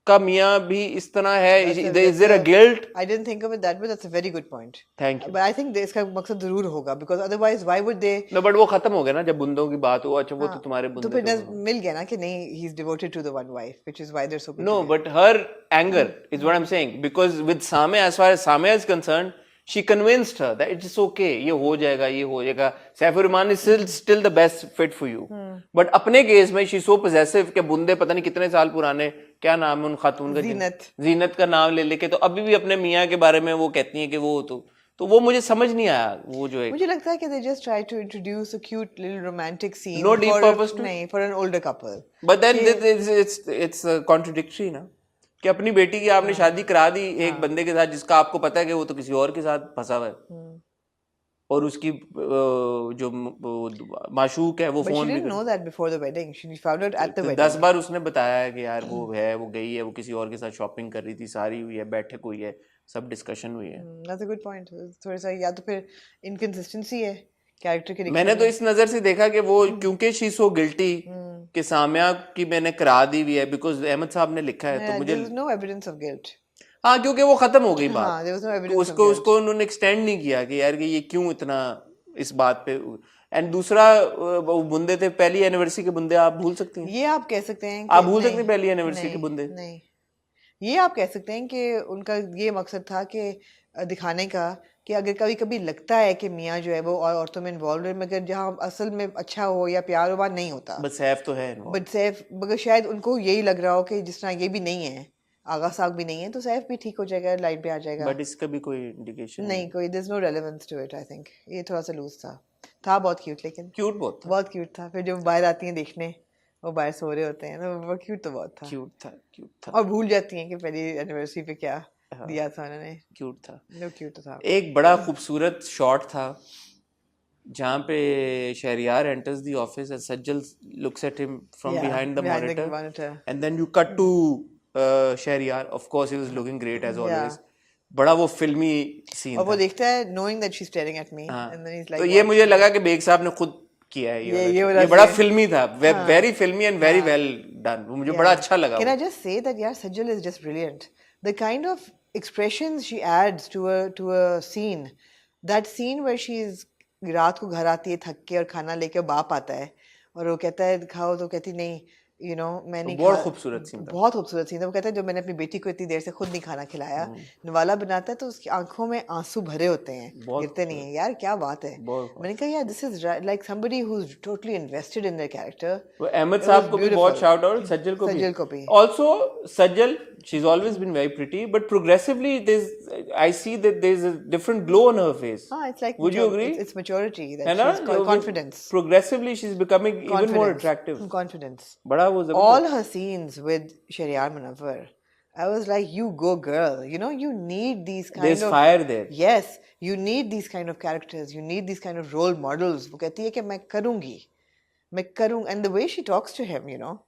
का मियाँ भी इस तरह है। Is there a guilt? I didn't think of it that way. That's a very good point. Thank you. But I think इसका मकसद जरूर होगा, because otherwise why would they? No, but वो खत्म हो गया ना जब बुंदों की बात हुआ। अच्छा वो तो तुम्हारे बुंदे तो फिर मिल गया ना कि नहीं, he's devoted to the one wife, which is why they're so good. No, but her anger is what I'm saying, because with Samia, as far as Samia is concerned, she convinced her that it's okay, ये हो जाएगा, ये हो जाएगा। Saifur Rahman is still the best fit for you. But अपने case में she so possessive कि बुंदे पता नहीं कितने साल पुराने, क्या नाम है उन खातून का, जीनत का नाम ले लेके तो अभी भी अपने मियाँ के बारे में वो कहती हैं कि वो तो वो मुझे समझ नहीं आया। वो जो है मुझे लगता है कि they just try to introduce a cute little romantic scene. No deep purpose to. नहीं, for an older couple. But then it's contradictory ना, कि अपनी बेटी की आपने शादी करा दी एक बंदे के साथ जिसका आपको पता है कि वो तो किसी और के साथ फंसा हुआ है, और उसकी जो माशूक है वो फोन भी know that before the wedding. She found out at the wedding. 10 बार उसने बताया है कि यार वो है, वो गई है, वो किसी और के साथ शॉपिंग कर रही थी, सारी हुई है, बैठक हुई है, सब डिस्कशन हुई है। That's a good point. थोड़ा सा या तो फिर inconsistency है कैरेक्टर के। मैंने तो इस नजर से देखा कि वो क्योंकि शी सो गिल्टी कि सामिया की मैंने करा दी हुई है, बिकॉज अहमद साहब ने लिखा है, तो मुझे no evidence of guilt. हाँ, क्योंकि वो खत्म हो गई बात। हाँ, there was no evidence उसको उसको उन्होंने एक्सटेंड नहीं किया कि यार कि ये क्यों इतना इस बात पे। एंड दूसरा वो बुंदे थे, पहली एनिवर्सरी के बुंदे आप भूल सकते हैं, ये आप कह सकते हैं, आप भूल सकते हैं पहली एनिवर्सरी के बुंदे। नहीं, ये आप कह सकते हैं कि उनका ये मकसद था कि दिखाने का कि अगर कभी कभी लगता है कि मियाँ जो है वो और औरतों में इन्वॉल्व है, मगर जहाँ असल में अच्छा हो या प्यार हो वहाँ नहीं होता। बट सैफ तो है involved. बट सैफ, मगर शायद उनको यही लग रहा हो कि जिस तरह ये भी नहीं है, आगा साग भी नहीं है, तो सैफ भी ठीक हो जाएगा, लाइन पे आ जाएगा। बट इसका भी कोई इंडिकेशन नहीं, कोई there's no relevance to it, I think. ये थोड़ा सा लूज था बहुत क्यूट, लेकिन क्यूट बहुत था, बहुत क्यूट था। फिर जब बाहर आती हैं देखने, वो बाहर सो रहे होते हैं तो वो क्यूट तो बहुत था। क्यूट था और भूल जाती हैं कि पहली एनिवर्सरी पे क्या हाँ, दिया था उन्होंने। क्यूट था। वो क्यूट तो था। एक बड़ा खूबसूरत शॉट था जहाँ पे Shahryar enters the office and Sajjal looks at him from Yeah, behind the behind the monitor, monitor. and then you cut to Shahryar. Of course he was looking great as Yeah. always. बड़ा वो फिल्मी scene और वो था. देखता है knowing that she's staring at me, हाँ. and then he's तो like, ये मुझे लगा कि बेग साहब ने खुद किया है ये वाला वाला ये बड़ा scene. फिल्मी था, very filmy and very well done. वो मुझे बड़ा अच्छा लगा. Can I वो. just say that यार Sajjal is just brilliant. The kind of expressions she adds to a scene, that scene where she's रात को घर आती है थक के और खाना लेके बाप आता है और वो कहता है खाओ, तो कहती नहीं, you know, मैं नहीं बहुत खूबसूरत सीन था. बहुत खूबसूरत सीन था। वो कहता है जो मैंने अपनी बेटी को इतनी देर से खुद नहीं खाना खिलाया, नवाला बनाता है तो उसकी आंखों में आंसू भरे होते हैं, गिरते नहीं है। यार क्या बात है। मैंने कहा यार this is like somebody who is totally invested in their character. वो अहमद साहब को भी बहुत शाउट आउट, सज्जल को भी. Also Sajal, she's always been very pretty, but progressively I see that there's a different glow on her face. It's like would you agree? It's maturity, that है ना? she's got confidence. Progressively she's becoming even more attractive. Confidence. बड़ा वो all her scenes with Shariar Munawwar, I was like, you go girl, you know, you need these kind there's of fire there. Yes, you need these kind of characters, you need these kind of role models. वो कहती है कि मैं करूँगी, and the way she talks to him, you know,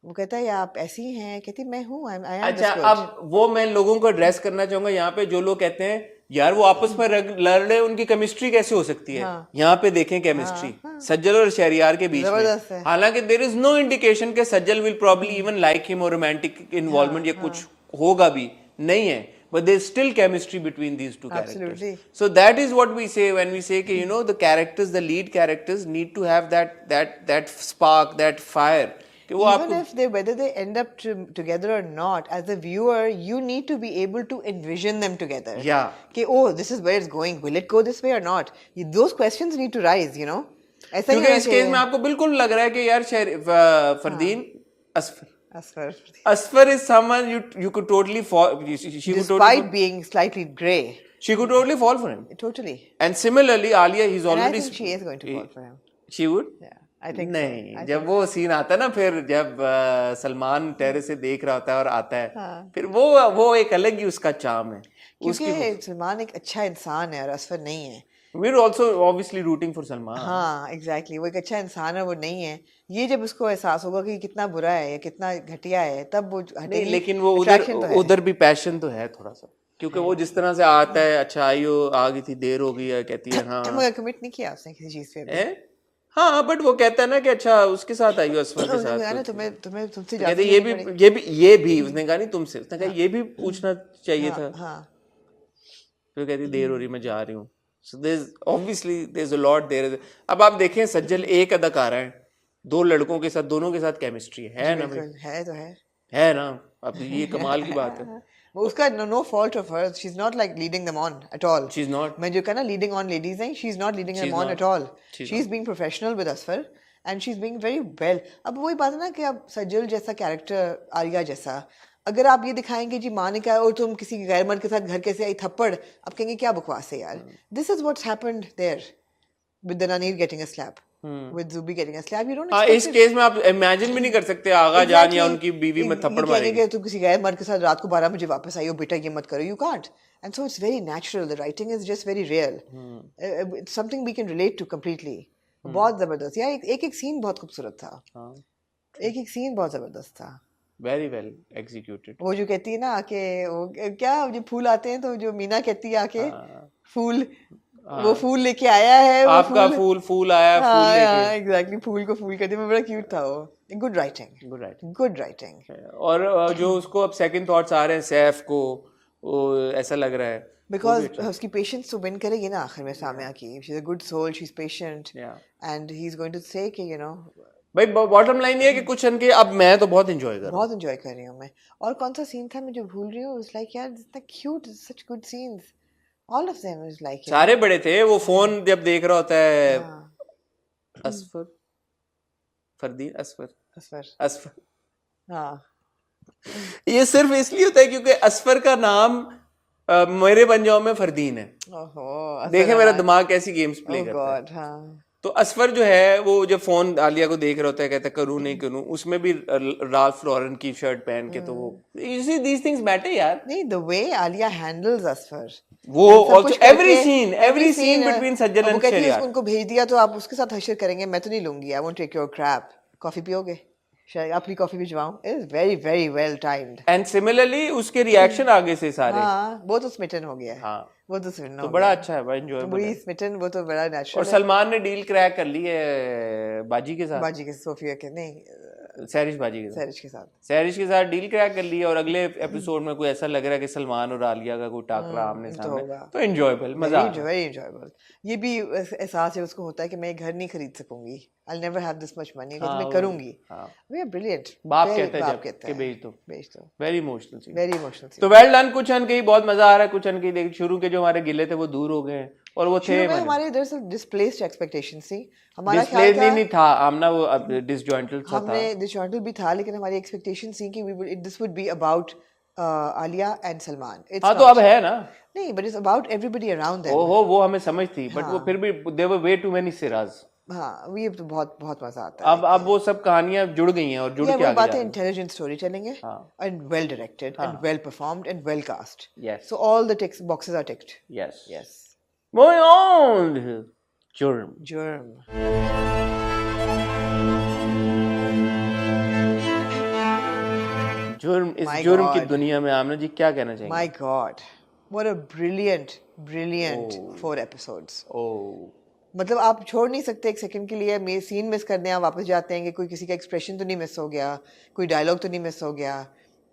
वो कहता है आप ऐसी हैं, कहती मैं हूँ, I am अच्छा, this good. अब वो मैं लोगों को एड्रेस करना चाहूंगा यहाँ पे, जो लोग कहते हैं यार वो आपस में लड़ रहे, उनकी केमिस्ट्री कैसे हो सकती है? हाँ. यहाँ पे देखें केमिस्ट्री सज्जल और शहरियार के बीच में, हालांकि देयर इज नो इंडिकेशन कि सज्जल will probably even like him और रोमांटिक इन्वॉल्वमेंट या कुछ होगा भी नहीं है, but there's still chemistry between these two characters. Absolutely. So that is what we say when we say कि you know the characters, the lead characters need to have that spark, that fire. Even if whether they end up together or not, as a viewer, you need to be able to envision them together. Yeah. कि oh, this is where it's going. Will it go this way or not? Those questions need to rise, you know. ऐसा ही क्योंकि इस case में आपको बिल्कुल लग रहा है कि यार Fardeen Asfar is someone you could totally fall. Despite being slightly grey, she could totally fall for him. Totally. And similarly, Alia, he's already. And I think she is going to fall for him. She would. Yeah. I think नहीं, जब वो scene आता है ना, फिर जब Salman terrace से देख रहा होता है और आता है, फिर वो एक अलग ही उसका चार्म है. क्योंकि सलमान एक अच्छा इंसान है और असफर नहीं है. We're also obviously rooting for Salman. हाँ, exactly. वो एक अच्छा इंसान है, वो नहीं है. ये जब उसको एहसास होगा कि कितना बुरा है या कितना घटिया है, तब वो हटेगी. लेकिन वो उधर भी पैशन तो है थोड़ा सा, क्योंकि वो जिस तरह से आता है, अच्छा आइयो आ गई थी, देर हो गई है, कहती है हाँ. मगर कमिट नहीं किया उसने किसी चीज पे. हाँ, बट वो कहता है ना कि अच्छा उसके साथ आइयो, असफर के साथ. तुम्हें तुमसे ये भी उसने कहा नहीं तुमसे, उसने कहा ये भी पूछना चाहिए था. फिर कहती देर हो रही, मैं जा रही हूँ. So there's a lot there. अब आप देखें सज्जल एक अदाकारा है, दो लड़कों के साथ, दोनों के साथ केमिस्ट्री है ना भाई? है तो है ना. अब ये कमाल की बात है. वो उसका no fault of her. She's not like leading them on at all. She's not. मैं जो कहना leading on ladies हैं, she's not leading them on at all. She's being professional with Asfar and she's being very well. अब वही बात है ना कि अब सज्जल जैसा कैरेक्टर, आलिया जैसा, अगर आप ये दिखाएंगे जी माँ ने कहा और तुम किसी गैर मर्द के साथ घर कैसे आई थप्पड़, आप कहेंगे क्या बकवास है यार. This is what's happened there with the Naneer getting a slap, with Zubi getting a slap. You don't expect इस केस में आप इमेजिन भी नहीं कर सकते आगा जान या उनकी बीवी में थप्पड़ मारेगी. तुम किसी गैर मर्द के साथ रात को 12 बजे वापस आई हो, बेटा ये मत करो. You can't. And so it's very natural. The writing is just very real. It's something we can relate to completely. बहुत जबरदस्त यार. एक सीन बहुत खूबसूरत था. एक सीन बहुत जबरदस्त था. Very well executed. वो जो कहती है ना आके, वो क्या जो फूल आते हैं तो जो मीना कहती है आके, फूल वो फूल लेके आया है, आपका फूल आया, फूल लेके. एग्जैक्टली, फूल को फूल कहती है. बड़ा क्यूट था वो. Good writing. और जो उसको अब सेकंड थॉट्स आ रहे हैं सैफ को, वो ऐसा लग रहा है बिकॉज उसकी पेशेंस तो विन करेगी ना आखिर में सामया की. She is a good soul, she is patient and he is going to say कि यू नो. भाई बॉटम लाइन ये है कि कुछ के अब मैं तो बहुत एंजॉय कर रही हूँ मैं. और कौन सा सीन था मैं जो भूल रही हूँ, लाइक यार इतना cute, such good scenes. All of them is like, सारे बड़े थे. वो फोन जब देख रहा होता है, असफर, फरदीन, असफर. हाँ. ये सिर्फ इसलिए होता है क्योंकि असफर का नाम मेरे पंजाब में फरदीन है. ओहो. देखे मेरा दिमाग कैसी गेम्स प्ले करता है. God, हाँ. तो असफर जो है वो जब फोन आलिया को देख रहा होता है, कहता है करूँ नहीं करूँ, उसमें भी राल्फ लॉरेन की शर्ट पहन के, तो वो you see these things matter यार. नहीं, the way Alia handles Asfar, वो also every scene between सज्जन वो and कहती है शरियार. उनको भेज दिया तो आप उसके साथ हशर करेंगे, मैं तो नहीं लूंगी. I won't take your crap. Coffee पियोगे? शायद अपनी कॉफी भिजवाऊं. It is very very well timed. And similarly उसके रिएक्शन आगे से सारे. हाँ, वो तो स्मिटन हो गया है. हाँ, वो तो स्मिटन तो बड़ा अच्छा है, बड़ा एंजॉयबल वही है. स्मिटन, वो तो बड़ा नेचुरल. और सलमान ने डील क्रैक कर ली है बाजी के साथ. बाजी के सोफिया के नहीं, सैरिश बाजी के साथ. सैरिश के साथ डील क्रैक कर ली है. और अगले एपिसोड में कोई ऐसा लग रहा है कि सलमान और आलिया का कोई टाकरा आमने सामने, तो एंजॉयबल, मजा आ रहा है. Very enjoyable. ये भी एहसास है उसको होता है कि मैं घर नहीं खरीद सकूंगी. I'll never have this much money. लेकिन मैं करूंगी. We are brilliant. बाप कहता है जब कि भेज दो. Very emotional scene. Very emotional scene. तो वेल डन. कुछ अनकही बहुत मजा आ रहा है. कुछ अनकही देख, शुरू के जो हमारे गिले थे वो दूर हो गए हैं, और वो थे हमारे इधर से डिस्प्लेस्ड एक्सपेक्टेशंस थी. हमारा ख्याल डिस्प्लेस्ड नहीं था आमना, वो डिसजॉइंटेड सा था. हमने डिसजॉइंटेड भी था, लेकिन हमारी एक्सपेक्टेशंस थी कि this would be about Alia and Salman. हाँ, तो अब है ना. नहीं, but it's about everybody around them. ओहो, वो हमें समझ थी, बट वो फिर भी there were way too many Siraj. हाँ, ये तो बहुत बहुत मजा आता है. अब वो सब कहानियां जुड़ गई हैं, और जुड़ के आगे बातें इंटेलिजेंट स्टोरी टेलिंग है, and well directed and well performed and well cast. Yes. So all the ticks boxes are ticked. Yes. Yes. Moving on. Jurm. इस जुर्म की दुनिया में आमना जी क्या कहना चाहेंगे? My God, what a brilliant 4 episodes. मतलब आप छोड़ नहीं सकते एक सेकंड के लिए. सीन मिस कर दें, आप वापस जाते हैं कि कोई किसी का एक्सप्रेशन तो नहीं मिस हो गया, कोई डायलॉग तो नहीं मिस हो गया.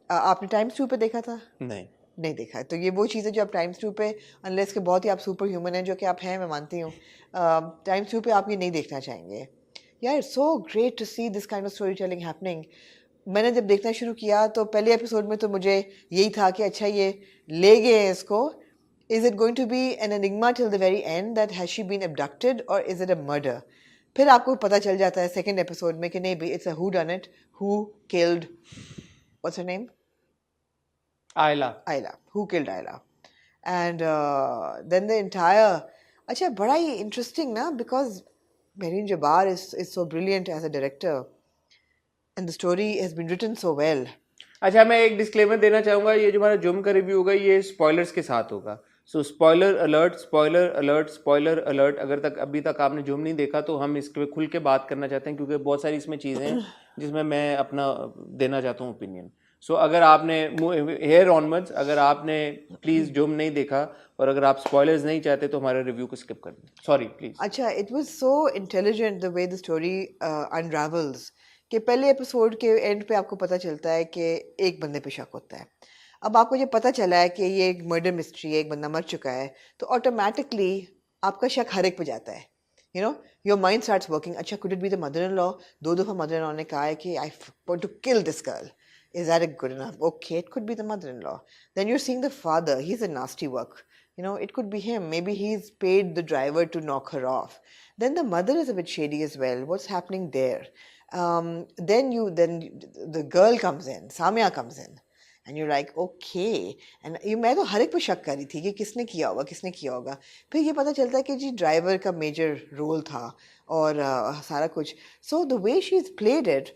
आपने टाइम्स 2 पे देखा था? नहीं देखा. तो ये वो चीज़ें जो आप टाइम्स 2 पे, अनलेस के बहुत ही आप सुपर ह्यूमन हैं, जो कि आप हैं, मैं मानती हूँ, टाइम्स 2 पे आप ये नहीं देखना चाहेंगे. यार, it's so great to see this kind of story telling happening. मैंने जब देखना शुरू किया तो पहले एपिसोड में तो मुझे यही था कि अच्छा ये ले गए हैं इसको. Is it going to be an enigma till the very end that has she been abducted or is it a murder? फिर आपको पता चल जाता है सेकंड एपिसोड में कि नहीं भाई, it's a who done it, who killed, what's her name? Ayla. Who killed Ayla? And then the entire, अच्छा बड़ा ही interesting ना, because Mehreen Jabbar is so brilliant as a director and the story has been written so well. अच्छा, मैं एक disclaimer देना चाहूँगा. ये जो हमारा जुर्म का रिव्यू होगा ये स्पॉयलर्स के साथ होगा. सो स्पॉइलर अलर्ट. अभी तक आपने जुर्म नहीं देखा तो हम इसके खुल के बात करना चाहते हैं, क्योंकि बहुत सारी इसमें चीज़ें हैं जिसमें मैं अपना देना चाहता हूँ ओपिनियन. सो अगर आपने हेयर ऑनवर्ड्स, अगर आपने प्लीज़ जुर्म नहीं देखा और अगर आप स्पॉयलर्स नहीं चाहते तो हमारे रिव्यू को स्किप कर दें. Sorry please. अच्छा, it was so intelligent the way the story unravels कि पहले एपिसोड के एंड पे आपको पता चलता है कि एक बंदे पे शक होता है. अब आपको ये पता चला है कि ये एक मर्डर मिस्ट्री है, एक बंदा मर चुका है, तो ऑटोमेटिकली आपका शक हर एक पे जाता है. You know, your mind starts working. अच्छा, could it be the mother in law? 2 दफ़ा मदर इन लॉ ने कहा है कि I want to kill this girl. Is that good enough? Okay, it could be the mother-in-law. Then you're seeing the father. He's a nasty work. You know, it could be him. Maybe he's paid the driver to knock her off. Then the mother is a bit shady as well. What's happening there? Then the girl comes in. Samia comes in. And you're like, okay. And मैं तो हर एक पे शक कर रही थी कि किसने किया होगा. फिर ये पता चलता है कि जी ड्राइवर का मेजर रोल था और सारा कुछ. So the way she's played it,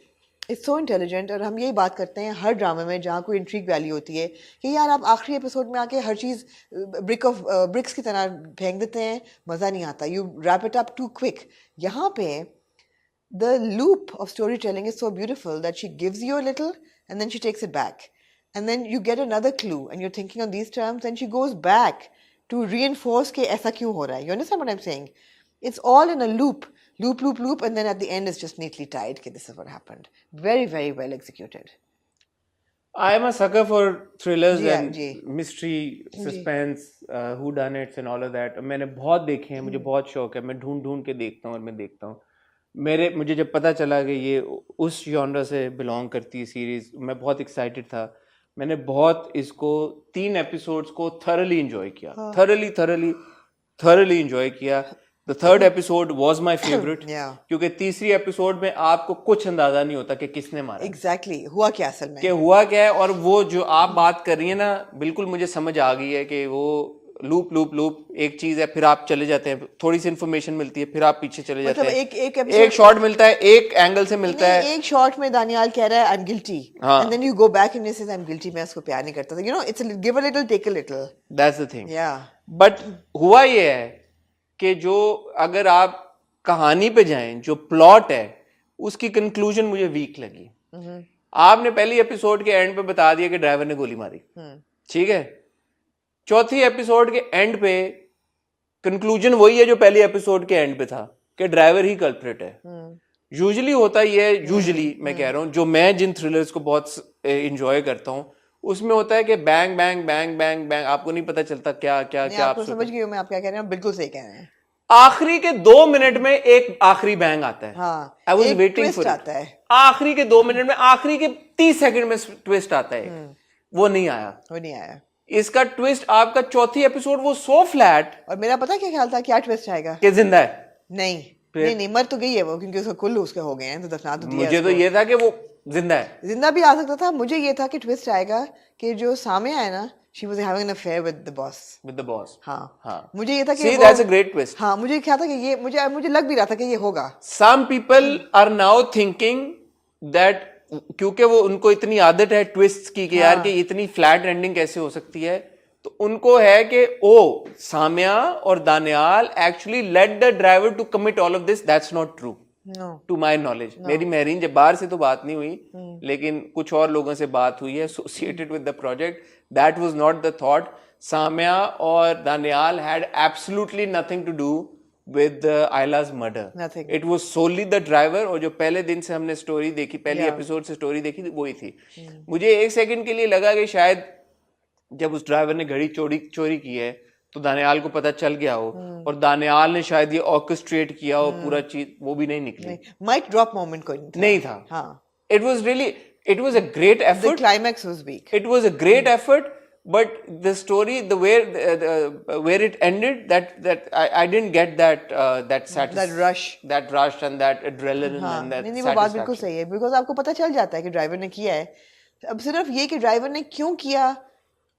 it's so intelligent. और हम यही बात करते हैं हर ड्रामे में जहाँ कोई इंट्रीग वैल्यू होती है कि यार आप आखिरी एपिसोड में आके हर चीज़ ब्रिक्स की तरह फेंक देते हैं, मज़ा नहीं आता. You wrap it up too quick. यहाँ पे the loop of story telling is so beautiful that she gives you a little and then she takes it back and then you get another clue and your thinking on these terms and she goes back to reinforce कि ऐसा क्यों हो रहा है. You understand what I am saying? It's all in a loop, and then at the end it's just neatly tied. Okay, this is what happened. Very, very well executed. I am a sucker for thrillers and mystery, suspense, whodunits and all of that. मैंने बहुत देखे हैं, मुझे बहुत शौक है, मैं ढूंढ के देखता हूँ और मैं देखता हूँ. मुझे जब पता चला कि ये उस जॉनर से बिलोंग करती है सीरीज, मैं बहुत एक्साइटेड था. मैंने बहुत इसको 3 एपिसोड्स को thoroughly enjoy किया, thoroughly enjoy किया. The third episode was my favorite. Yeah. क्योंकि तीसरी एपिसोड में आपको कुछ अंदाजा नहीं होता कि किसने मारा, Exactly. हुआ क्या असल में? कि हुआ क्या है. और वो जो आप बात कर रही है ना, बिल्कुल मुझे समझ आ गई है कि वो लूप एक चीज है, फिर आप चले जाते हैं, थोड़ी सी इन्फॉर्मेशन मिलती है, फिर आप पीछे चले जाते हैं. एक शॉट मिलता है, एक एंगल से मिलता है. एक शॉट में दानियाल कह रहा है I am guilty, and then you go back and you say I am guilty, मैं उसको प्यार नहीं करता था. It's give a little take a little. That's the thing. Yeah but हुआ ये है कि जो अगर आप कहानी पे जाएं, जो प्लॉट है उसकी कंक्लूजन मुझे वीक लगी. आपने पहली एपिसोड के एंड पे बता दिया कि ड्राइवर ने गोली मारी, ठीक है. चौथी एपिसोड के एंड पे कंक्लूजन वही है जो पहली एपिसोड के एंड पे था कि ड्राइवर ही कल्प्रिट है. यूजुअली होता ही है, यूजुअली मैं कह रहा हूँ, जो मैं जिन थ्रिलर्स को बहुत एंजॉय करता हूँ उसमें होता है कि bang bang bang bang bang, आपको नहीं पता चलता क्या क्या क्या. आपको समझ गई हूँ मैं आप क्या कह रहे हैं, बिल्कुल सही कह रहे हैं. आखिरी के 2 मिनट में एक आखिरी बैंग आता है. हाँ, आई वाज वेटिंग फॉर आता है. आखिरी के 2 मिनट में, आखिरी के 30 सेकंड में ट्विस्ट आता है. वो नहीं आया. इसका ट्विस्ट आपका चौथी एपिसोड वो सो फ्लैट. और मेरा पता क्या ख्याल था, क्या ट्विस्ट आएगा कि जिंदा है. नहीं मर तो गई है वो, क्योंकि उसका कुल उसके हो गए हैं, तो दफना तो दिया. मुझे तो ये था कि वो जिंदा है. जिंदा भी आ सकता था. मुझे ये था कि ट्विस्ट आएगा कि जो सामया है ना, she was having an affair with the boss. हाँ. मुझे ये था कि see, that's a great twist. हाँ, मुझे क्या था कि ये मुझे लग भी रहा था कि ये होगा. Some people are now thinking that क्योंकि वो उनको इतनी आदत है ट्विस्ट की कि यार कि इतनी फ्लैट एंडिंग कैसे हो सकती है, तो उनको है कि साम्या और Daniyal actually let the driver to commit all of this. That's not true to my knowledge. मेरी महरीन जब्बार से तो बात नहीं हुई, लेकिन कुछ और लोगों से बात हुई है associated with the project. That was not the thought. Samya और Daniyal had absolutely nothing to do with Ayla's murder. Nothing. It was solely the driver. और जो पहले दिन से हमने स्टोरी देखी, पहली एपिसोड से स्टोरी देखी, वही थी. मुझे एक सेकंड के लिए लगा कि शायद जब उस ड्राइवर ने घड़ी चोरी की है तो दानियाल को पता चल गया हो, और दानियाल ने शायद ये ऑर्केस्ट्रेट किया हो पूरा चीज. वो भी नहीं निकली. माइक ड्रॉप मोमेंट कोई नहीं था. It was really, it was a great effort. The climax was weak. It was a great effort. But the story, the where it ended, that I didn't get that rush and that adrenaline and that नहीं, वो बात बिल्कुल सही है. Because आपको पता चल जाता है कि ड्राइवर ने किया है. अब सिर्फ ये कि ड्राइवर ने क्यों किया,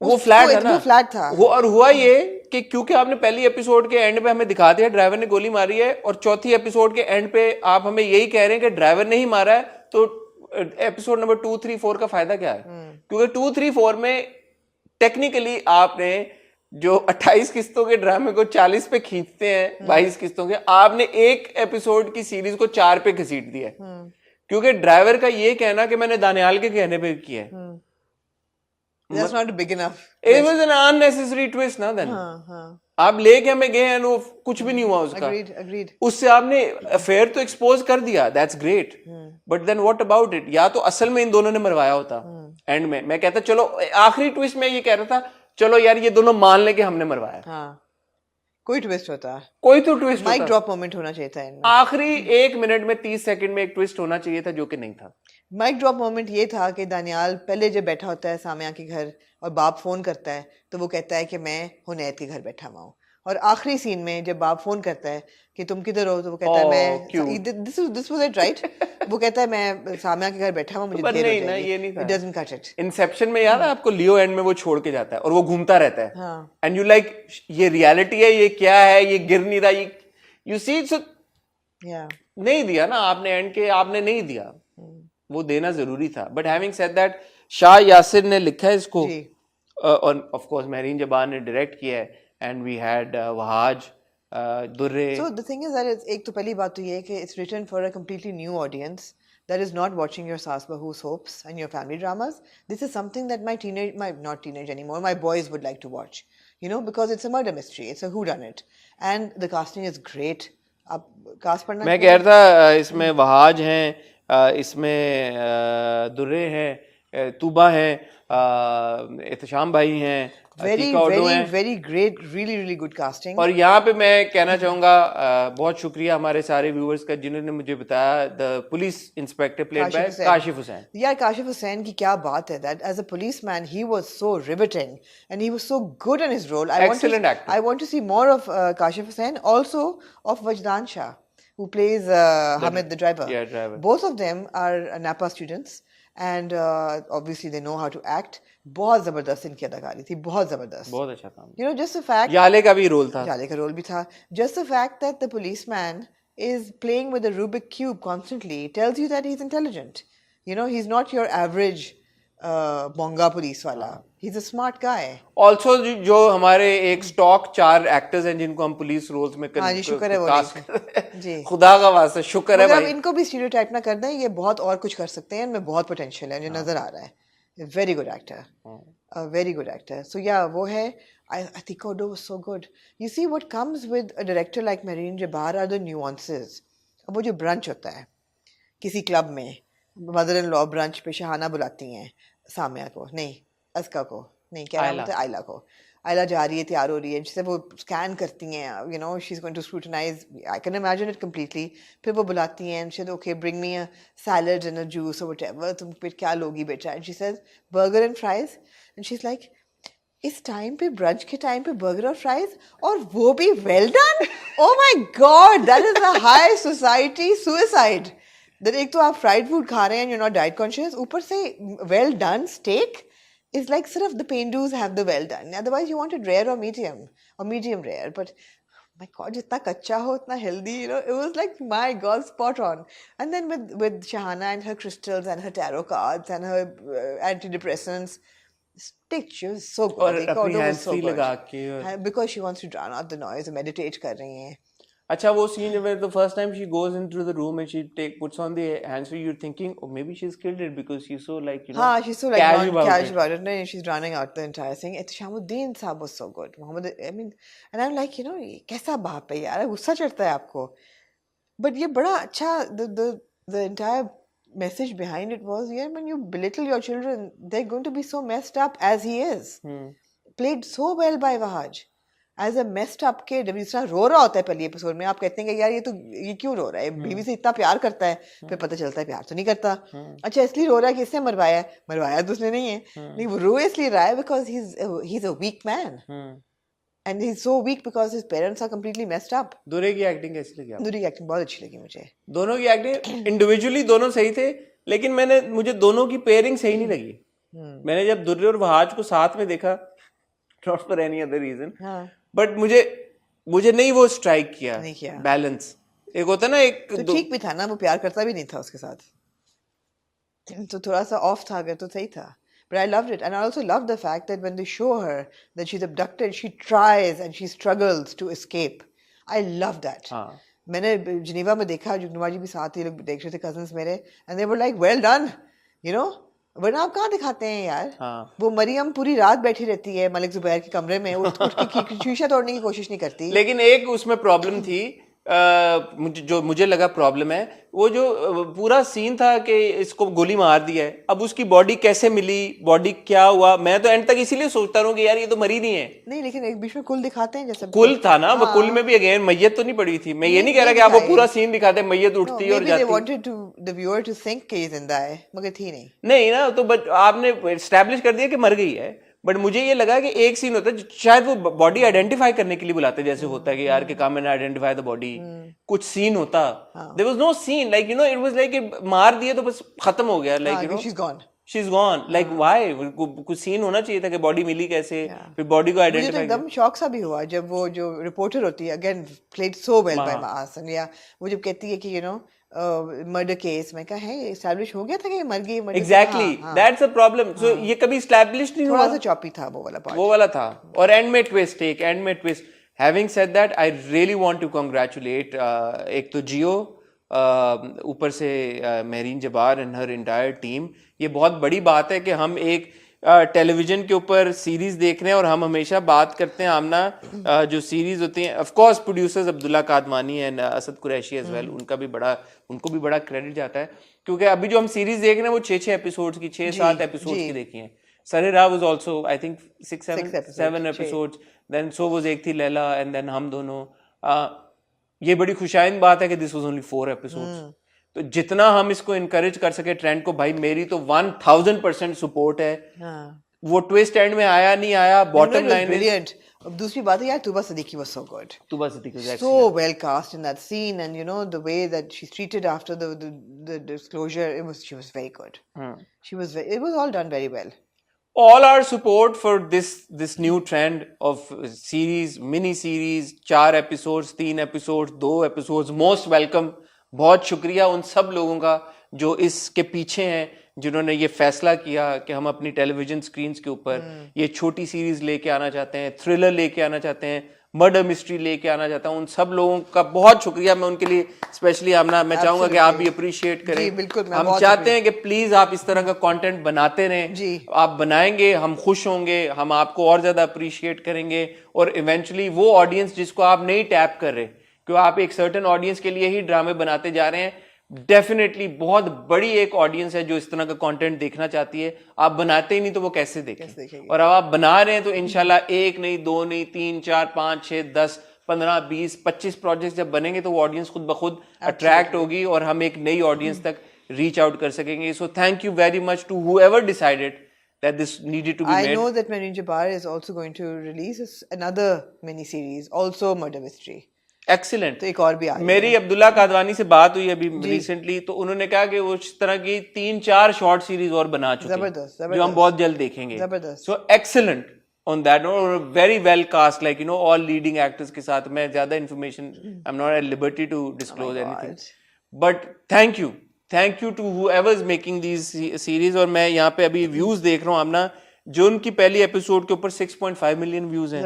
वो फ्लैट था ना. वो फ्लैट था. और हुआ ये कि क्योंकि आपने पहली एपिसोड के एंड पे हमें दिखा दिया ड्राइवर ने गोली मारी है, और चौथी एपिसोड के एंड पे आप हमें यही कह रहे हैं कि ड्राइवर ने ही मारा है, तो एपिसोड नंबर 2, 3, 4 का फायदा क्या है? क्योंकि 2, 3, 4 में टेक्निकली आपने जो 28 किस्तों के ड्रामे को 40 पे खींचते हैं, 22 किस्तों के, आपने एक एपिसोड की सीरीज को 4 पे घसीट दिया है. क्योंकि ड्राइवर का ये कहना कि मैंने दानियाल के कहने पे किया है, That's not big enough. It was an unnecessary twist ना then. आप लेके हमें गए हैं, वो कुछ भी नहीं हुआ उसका. Agreed. उससे आपने अफेयर तो एक्सपोज कर दिया, that's great. But then what about it? या तो असल में इन दोनों ने मरवाया होता एंड में. मैं कहता चलो आखिरी ट्विस्ट में ये कह रहा था चलो यार ये दोनों मान ले कि हमने मरवाया. कोई ट्विस्ट होता, कोई तो ट्विस्ट माइक ड्रॉप मोमेंट होना चाहिए था इनमें. आखिरी 1 मिनट में 30 सेकंड में एक ट्विस्ट होना चाहिए था, जो कि नहीं था. माइक ड्रॉप मोमेंट ये था कि दानियाल पहले जब बैठा होता है साम्या के घर और बाप फोन करता है, तो वो कहता है कि मैं हुनैद के घर बैठा हुआ हूँ. और आखिरी सीन में जब बाप फोन करता है कि तुम किधर हो, तो वो कहता है मैं दिस वाज इट राइट. वो कहता है मैं साम्या के घर बैठा हुआ, मुझे देर हो जाएगी. ये नहीं था. It doesn't cut it. Inception में याद है आपको, लियो एंड में वो छोड़ के जाता है और वो घूमता रहता है, एंड यू लाइक ये रियलिटी है, ये क्या है, ये गिर नहीं रहा, ये यू सी. नहीं दिया ना आपने एंड के, आपने नहीं दिया, वो देना जरूरी था. But having said that, Shah Yasir ने लिखा है इसको, और ऑफ कोर्स महरीन जबान ने डायरेक्ट किया है, and we had Wahaj Durre. So the thing is that एक तो पहली बात तो ये है कि it's written for a completely new audience that is not watching your Saas Bahu soaps and your family dramas. This is something that not teenage anymore, my boys would like to watch, because it's a murder mystery, it's a whodunit, and the casting is great. आप cast पढ़ना. मैं कह रहा था इसमें वहाज हैं, इसमें दुर्रे हैं, तूबा हैं, एहतशाम भाई हैं, very great, really good casting. और यहाँ पे मैं कहना चाहूंगा बहुत शुक्रिया हमारे सारे व्यूअर्स का जिन्होंने मुझे बताया the police inspector played by Kashif Hussain. यार काशिफ हुसैन की क्या बात है, that as a policeman he was so riveting and he was so good in his role. Excellent actor. I want to see more of Kashif Hussain, also of Wajdan Shah, who plays Hamid the driver. Yeah, driver. Both of them are Napa students and obviously they know how to act. बहुत जबरदस्त इनकी अदाकारी थी, बहुत जबरदस्त, बहुत अच्छा था. You know, just the fact Yale का भी रोल था. याले का रोल भी था. Just the fact that the policeman is playing with a Rubik cube constantly tells you that he's intelligent. You know, he's not your average bonga police वाला. He's a smart guy. Also जो हमारे एक stock 4 actors हैं जिनको हम police roles में हाँ जी, शुक्र है वो जी, खुदा का वास्ता शुक्र है भाई. भाई. इनको भी स्टीरियोटाइप ना कर दें, ये बहुत और कुछ कर सकते हैं, इनमें बहुत पोटेंशियल है, मुझे नजर आ रहा है. Very good actor. A very good actor. So yeah, वो है. I think Odo was so good. You see, what comes with a director like Marine Jabbar are the nuances. अब वो जो ब्रंच होता है किसी क्लब में, मदर इन लॉ ब्रंच पे शहाना बुलाती हैं सामिया को, नहीं अस्का को, नहीं क्या नाम होता है, आयला को. आयला जा रही है, तैयार हो रही है, जिससे वो स्कैन करती हैं, you know, she's going to scrutinize. I can imagine it completely. फिर वो बुलाती हैं, she said, okay, bring me a salad and a juice or whatever. तुम फिर क्या लोगी बेटा? And she says, burger and fries. And she's like, इस टाइम पे ब्रंच के टाइम पे बर्गर और फ्राइज, और वो भी well done. Oh my God, that is a high society suicide. That एक तो आप फ्राइड फूड खा रहे हैं, you're not diet conscious, ऊपर से well done steak. It's like sort of the Pendus have the well done. Otherwise, you wanted rare or medium rare. But my God, jitna kacha ho, utna healthy. You know, it was like, my God, spot on. And then with Shahana and her crystals and her tarot cards and her antidepressants, she was so good. और अपनी hands free लगा के because she wants to drown out the noise, meditate कर रही हैं. अच्छा वो scene where the first time she goes into the room and she puts on the hands free, you're thinking, oh maybe she's killed it because she's so like, you know, she's so like casual about it. No, she's drowning out the entire thing. Ihteshamuddin Saab was so good. Muhammad, I mean, and I'm like, you know, कैसा बाप है यार, गुस्सा चढ़ता है आपको. But ये बड़ा अच्छा, the entire message behind it was, yeah, when you belittle your children, they're going to be so messed up as he is. Played so well by Wahaj. As a messed up kid, जब इसरा रो रहा होता है पहले episode में, आप कहते हैं कि यार ये क्यों रो रहा है, बीवी से इतना प्यार करता है, फिर पता चलता है प्यार तो नहीं करता. अच्छा इसलिए रो रहा है कि इसने मरवाया तो उसने नहीं है, नहीं वो रो इसलिए रहा है because he's a weak man. And he's so weak because his parents are completely messed up. दूरे की एक्टिंग कैसी लगी आपको? दूरे की एक्टिंग बहुत अच्छी लगी मुझे. दोनों की एक्टिंग इंडिविजुअली दोनों सही थे, लेकिन मुझे दोनों की पेयरिंग सही नहीं लगी. मैंने जब दुर्रे और वहाज को साथ में देखा, not for any other reason, but मुझे नहीं वो स्ट्राइक किया बैलेंस. एक होता ना एक तो ठीक भी था ना, वो प्यार करता भी नहीं था उसके साथ, तो थोड़ा सा ऑफ था, अगर तो सही था. But I loved it, and I also loved the fact that when they show her that she's abducted, she tries and she struggles to escape. I love that. मैंने जिनेवा में देखा, जुगनुमा जी भी साथ ही लोग देख रहे थे, cousins मेरे, and they were like, well done, you know. वरना आप कहाँ दिखाते हैं यार. वो मरियम पूरी रात बैठी रहती है मलिक जुबैर के कमरे में, उठ के शीशा तोड़ने की कोशिश नहीं करती. लेकिन एक उसमें प्रॉब्लम थी, मुझे लगा प्रॉब्लम है, वो जो पूरा सीन था कि इसको गोली मार दिया है, अब उसकी बॉडी कैसे मिली, बॉडी क्या हुआ, मैं तो एंड तक इसीलिए सोचता रहूं कि यार ये तो मरी नहीं है. नहीं, लेकिन एक बीच में कुल दिखाते हैं, जैसे कुल था ना, वो कुल में भी अगेन मैयत तो नहीं पड़ी थी. मैं ये नहीं कह रहा कि आप वो पूरा सीन दिखाते हैं मैयत उठती और जाती. They wanted the viewer to think कि जिंदा है, मगर थी नहीं ना. तो बट आपने एस्टैब्लिश कर दिया कि मर गई है. बट मुझे ये लगा कि एक सीन होता है शायद वो बॉडी आइडेंटिफाई करने के लिए बुलाते, जैसे होता है कि यार के काम में आइडेंटिफाई द बॉडी, कुछ सीन होता. There was no scene, like you know, it was like मार दिए तो बस खत्म हो गया, like you know she is gone. Like why, कुछ सीन होना चाहिए था कि बॉडी मिली कैसे, फिर बॉडी को आइडेंटिफाई. मुझे एकदम शॉक सा भी हुआ जब वो जो रिपोर्टर होती है, again played so well by mass, या वो जब कहती है कि यू नो मर्डर केस में कहा है एस्टैब्लिश हो गया था कि मर गई. Exactly, that's a problem. So ये कभी एस्टैब्लिश नहीं हुआ, थोड़ा सा चॉपी था वो वाला पार्ट, वो वाला था. और एंड में twist. Having said that, I really want to congratulate एक तो जियो, ऊपर से Mehreen Jabbar and her entire team. ये बहुत बड़ी बात है कि हम एक टेलीविजन के ऊपर सीरीज देख रहे हैं, और हम हमेशा बात करते हैं आमना जो सीरीज होती हैं, of course producers Abdullah Kadwani and Asad Qureshi as well, उनको भी बड़ा क्रेडिट जाता है, क्योंकि अभी जो हम सीरीज देख रहे हैं वो 6 एपिसोड्स की, 6-7 एपिसोड्स की देखी हैं. Sarira was also, I think, 6, 7 episodes, episodes. Then so was एक थी लैला, and then हम दोनों. ये बड़ी खुशाइंद बात है कि this was only 4 episodes. तो जितना हम इसको encourage कर सके ट्रेंड को, भाई मेरी तो 1000% सपोर्ट है. वो ट्विस्ट एंड में आया नहीं आया, बॉटम लाइन brilliant. अब दूसरी बात है यार, तुबा Siddiqui was so good. तुबा Siddiqui was so well cast in that scene, and you know the way that she's treated after the disclosure, she was very good. It was all done very well. All our support for this new trend of series, mini series, 4 episodes, 3 episodes, 2 episodes, most welcome. बहुत शुक्रिया उन सब लोगों का जो इसके पीछे हैं, जिन्होंने ये फैसला किया कि हम अपनी टेलीविजन स्क्रीन्स के ऊपर ये छोटी सीरीज लेके आना चाहते हैं, थ्रिलर लेके आना चाहते हैं, मर्डर मिस्ट्री लेके आना चाहता हूँ. उन सब लोगों का बहुत शुक्रिया. मैं उनके लिए स्पेशली आमना, मैं चाहूंगा कि आप भी अप्रिशिएट करें. बिल्कुल, हम चाहते हैं कि प्लीज आप इस तरह का कंटेंट बनाते रहें. आप बनाएंगे, हम खुश होंगे, हम आपको और ज्यादा अप्रिशिएट करेंगे, और इवेंचुअली वो ऑडियंस जिसको आप नहीं टैप कर रहे, क्यों आप एक सर्टेन ऑडियंस के लिए ही ड्रामे बनाते जा रहे हैं, डेफिनेटली बहुत बड़ी एक ऑडियंस है जो इस तरह का कंटेंट देखना चाहती है. आप बनाते ही नहीं तो वो कैसे देखें? और अब आप बना रहे हैं तो इंशाल्लाह 1 नहीं, 2 नहीं, 3, 4, 5, 6, 10, 15, 20, 25 प्रोजेक्ट्स जब बनेंगे तो वो ऑडियंस खुद ब खुद अट्रैक्ट होगी और हम एक नई ऑडियंस तक रीच आउट कर सकेंगे. So thank you very much to whoever decided that this needed to be made. I know that Marine Jabbar is also going to release another mini series, also murder mystery. Excellent. तो एक और भी आ मेरी अब्दुल्ला कादवानी से बात हुई अभी recently, तो उन्होंने कहा कि वो इस तरह की 3-4 शॉर्ट सीरीज और बना चुके हैं जो हम बहुत जल्द देखेंगे. So excellent on that note, very well cast, like you know all leading actors के साथ. मैं ज्यादा information, I am not at liberty to disclose anything, but thank you to whoever is making these series. और मैं यहाँ पे अभी views देख रहा हूँ अपना, जुर्म की पहली एपिसोड के ऊपर 6.5 मिलियन व्यूज हैं.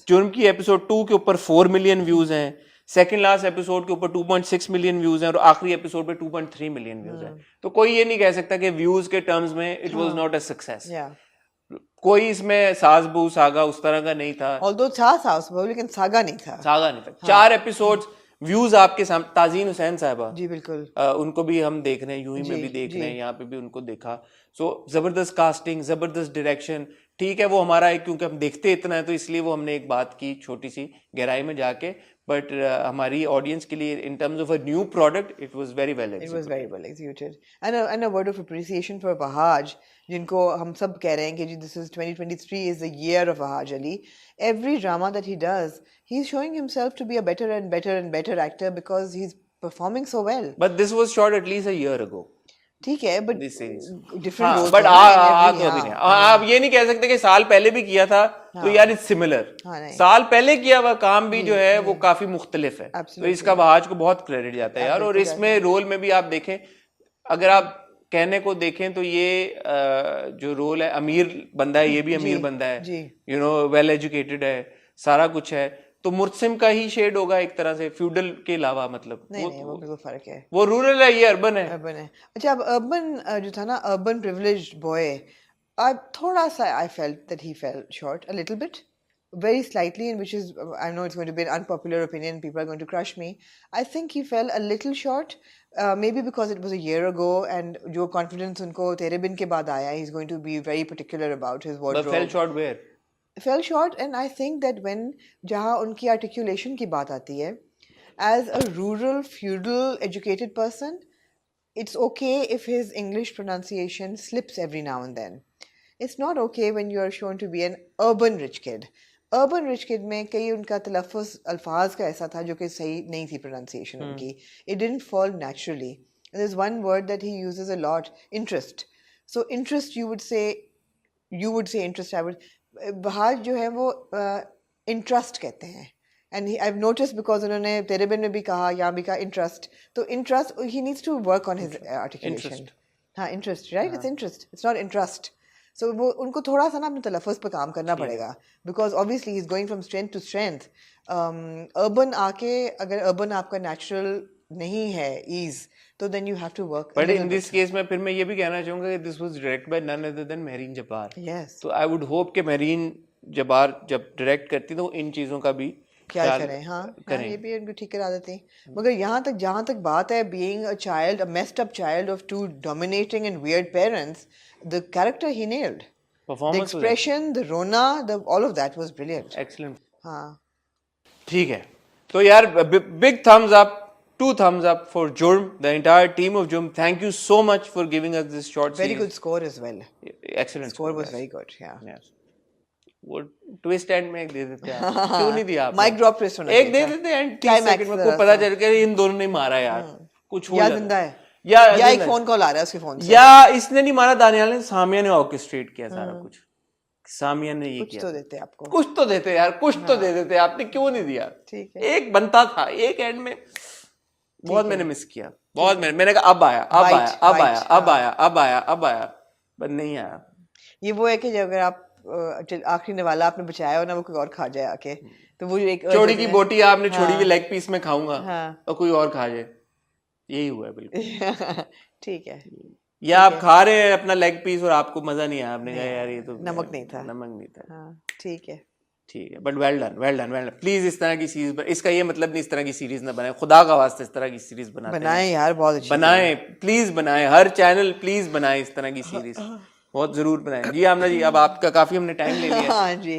जुर्म की एपिसोड 2 के ऊपर 4 मिलियन व्यूज हैं. सेकंड लास्ट एपिसोड के ऊपर 2.6 मिलियन व्यूज हैं, और आखिरी एपिसोड पे 2.3 मिलियन व्यूज हैं. तो कोई ये नहीं कह सकता कि व्यूज के टर्म्स में it was not a success. कोई इसमें सास बहू सागा उस तरह का नहीं था. ऑल्दो था सास बहू, लेकिन सागा नहीं था. 4 एपिसोड्स, व्यूज आपके सामने. ताजीन हुसैन साहबा, जी बिल्कुल, उनको भी हम देख रहे हैं, यूही में भी देख रहे हैं, यहाँ पे भी उनको देखा. सो जबरदस्त कास्टिंग, जबरदस्त डायरेक्शन. ठीक है, वो हमारा है क्योंकि हम देखते इतना है तो इसलिए वो हमने एक बात की छोटी सी गहराई में जाके, बट हमारी ऑडियंस के लिए in terms of a new product it was very well executed. And a word of appreciation for Wahaj, जिनको हम सब कह रहे हैं कि this is 2023 is the year of Wahaj Ali. Every drama that he does, he's showing himself to be a better and better and better actor because he's performing so well. But this was shot at least a year ago. ठीक है, but different roles. But आप ये नहीं कह सकते कि साल पहले भी किया था तो यार इट्स सिमिलर. साल पहले किया हुआ काम भी जो है वो काफी मुख्तलिफ है. तो इसका वहाज को बहुत क्रेडिट जाता है यार. और इसमें रोल में भी आप देखें, अगर आप कहने को देखें तो ये जो रोल है, अमीर बंदा है, ये भी अमीर बंदा है, यू नो वेल एजुकेटेड है, सारा कुछ है. तो मुर्सिम का ही शेड होगा एक तरह से, फ्यूडल के अलावा. मतलब नहीं, वो बिल्कुल फर्क है. वो रूरल है, ये अर्बन है. अच्छा, अब अर्बन जो था ना, अर्बन प्रिविलेज्ड बॉय, थोड़ा सा I felt that he fell short a little bit, very slightly, and which is, I know it's going to be an unpopular opinion, people are going to crush me. I think he fell a little short, maybe because it was a year ago, and जो confidence उनको तेरे बिन के बाद आया, he's going to be very particular about his wardrobe. But fell short where? Fell short, and I think that when जहाँ उनकी articulation की बात आती है, as a rural, feudal, educated person, it's okay if his English pronunciation slips every now and then. It's not okay when you are shown to be an urban rich kid. Urban rich kid में कई उनका तलफ़्फ़ुज़ अल्फाज का ऐसा था जो कि सही नहीं थी pronunciation उनकी. It didn't fall naturally. And there's one word that he uses a lot, interest. So interest, you would say interest. I would. बहार जो है वो इंटरेस्ट कहते हैं, and I have notice because उन्होंने तेरे बिन में भी कहा, यहाँ भी कहा इंटरेस्ट. तो interest, he needs to work on his articulation. हाँ, interest, right, it's interest, it's not interest. So वो उनको थोड़ा सा ना अपने तलफ़्फ़ुज़ पे काम करना पड़ेगा, because obviously he is going from strength to strength. अर्बन आके अगर अर्बन आपका नेचुरल नहीं है ईज, तो then you have to work. But in this case में फिर मैं ये भी कहना चाहूँगा कि this was directed by none other than Mehreen Jabbar. Yes. तो I would hope कि Mehreen Jabbar जब डायरेक्ट करती तो इन चीज़ों का भी ख्याल करें. हाँ, ये भी उनको ठीक करा देते हैं. मगर जहाँ तक बात है, being a child, a messed up child of 2 dominating and weird parents, the character he nailed. Performance was expression, the rona, all of that was brilliant. excellent. हाँ. ठीक है, तो यार big thumbs up, 2 thumbs up for Jurm, the entire team of Jurm. Thank you so much for giving us this short Very series. good score as well. Excellent Score was yes. very good. Yeah. Yes. वो twist and में एक दे देते हैं आप। क्यों नहीं दिया आप? Mic drop twist होना एक दे चाहिए था। देते हैं 30 Climax सेकंड में, जरा को पता सा। चल के इन दोनों ने मारा यार, कुछ हो या जाता जिंदा है, या या एक जिंदा है। फोन कॉल आ रहा है उसके फोन से, या इसने नहीं मारा, दानियाल ने, सामिया ने ऑर्केस्ट्रेट किया सारा कुछ। सामिया ने ये कुछ किया, तो देते आपको। कुछ तो देते यार, कुछ तो दे देते, आपने क्यों नहीं दिया? ठीक है। एक बनता था, एक एंड में बहुत मैंने मिस किया, बहुत मैंने कहा अब आया, अब आया, अब आया, अब आया, अब आया, अब आया, पर नहीं आया। ये वो है कि जब अगर आप आखिरी निवाला आपने बचाया हो ना, वो कोई और खा जाए आके, तो वो एक चोरी की बोटी आपने छोड़ी हुई लेग पीस में खाऊंगा हाँ। और कोई और खा जाए, यही हुआ है बिल्कुल। ठीक है। या आप खा रहे हैं अपना लेग पीस और आपको मजा नहीं आया, आपने कहा यार ये तो नमक नहीं था, नमक नहीं था। हाँ, ठीक है, ठीक है, but well done, well done, well done. Please इस तरह की सीरीज, इसका ये मतलब नहीं इस तरह की सीरीज ना बनाए, खुदा का वास्ते इस तरह की सीरीज बनाएं यार, बहुत अच्छी बनाएं, प्लीज बनाएं, हर चैनल प्लीज बनाएं इस तरह की सीरीज, बहुत जरूर बनाएं। जी आमना जी, अब आपका काफी हमने टाइम ले लिया। हाँ जी,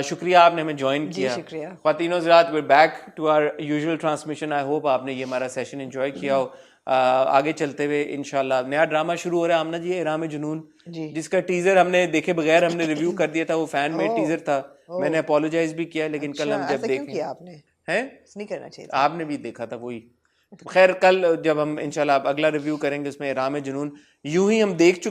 शुक्रिया आपने हमें ज्वाइन किया। शुक्रिया। ख्वातीनो हज़रात, we back to our usual transmission. I hope आपने ये हमारा सेशन एंजॉय किया हो। आगे चलते हुए इंशाल्लाह नया ड्रामा शुरू हो रहा है आमना जी, इराम जुनून, जिसका टीजर हमने देखे बगैर हमने रिव्यू कर दिया था, वो फैन मेड टीजर था, मैंने अपोलोजाइज भी किया, लेकिन कल हम जब देखें आपने हैं, नहीं करना चाहिए, आपने भी देखा था वही। तो खैर कल जब हम इंशाल्लाह अगला रिव्यू करेंगे उसमें इराम जुनून यूं ही हम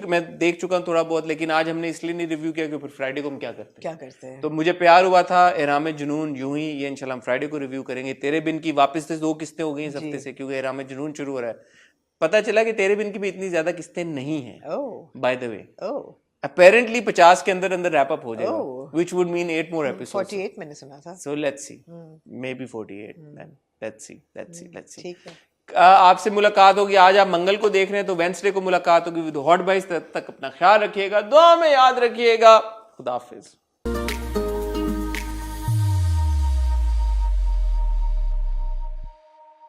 मैं देख चुका हूँ थोड़ा बहुत, लेकिन आज हमने इसलिए नहीं रिव्यू किया क्योंकि फ्राइडे को हम क्या करते हैं, तो मुझे प्यार हुआ था इराम जुनून, यूं ही ये इंशाल्लाह हम फ्राइडे को रिव्यू करेंगे। तेरे बिन की वापस से 2 किस्तें हो गई इस हफ्ते से, क्योंकि इराम जुनून शुरू हो रहा है। पता चला कि तेरे बिन की भी इतनी ज्यादा किस्तें नहीं है, बाय द वे, apparently 50 के अंदर अंदर रैप अप हो जाएगा, which would mean 8 more episodes. 48 मैंने सुना था, so let's see, maybe 48 then let's see। ठीक है, आपसे मुलाकात होगी, आज आप मंगल को देख रहे हैं तो वेडनेसडे को मुलाकात होगी विद हॉट बाइस। तब तक अपना ख्याल रखिएगा, दुआ में याद रखिएगा। खुदा हाफिज।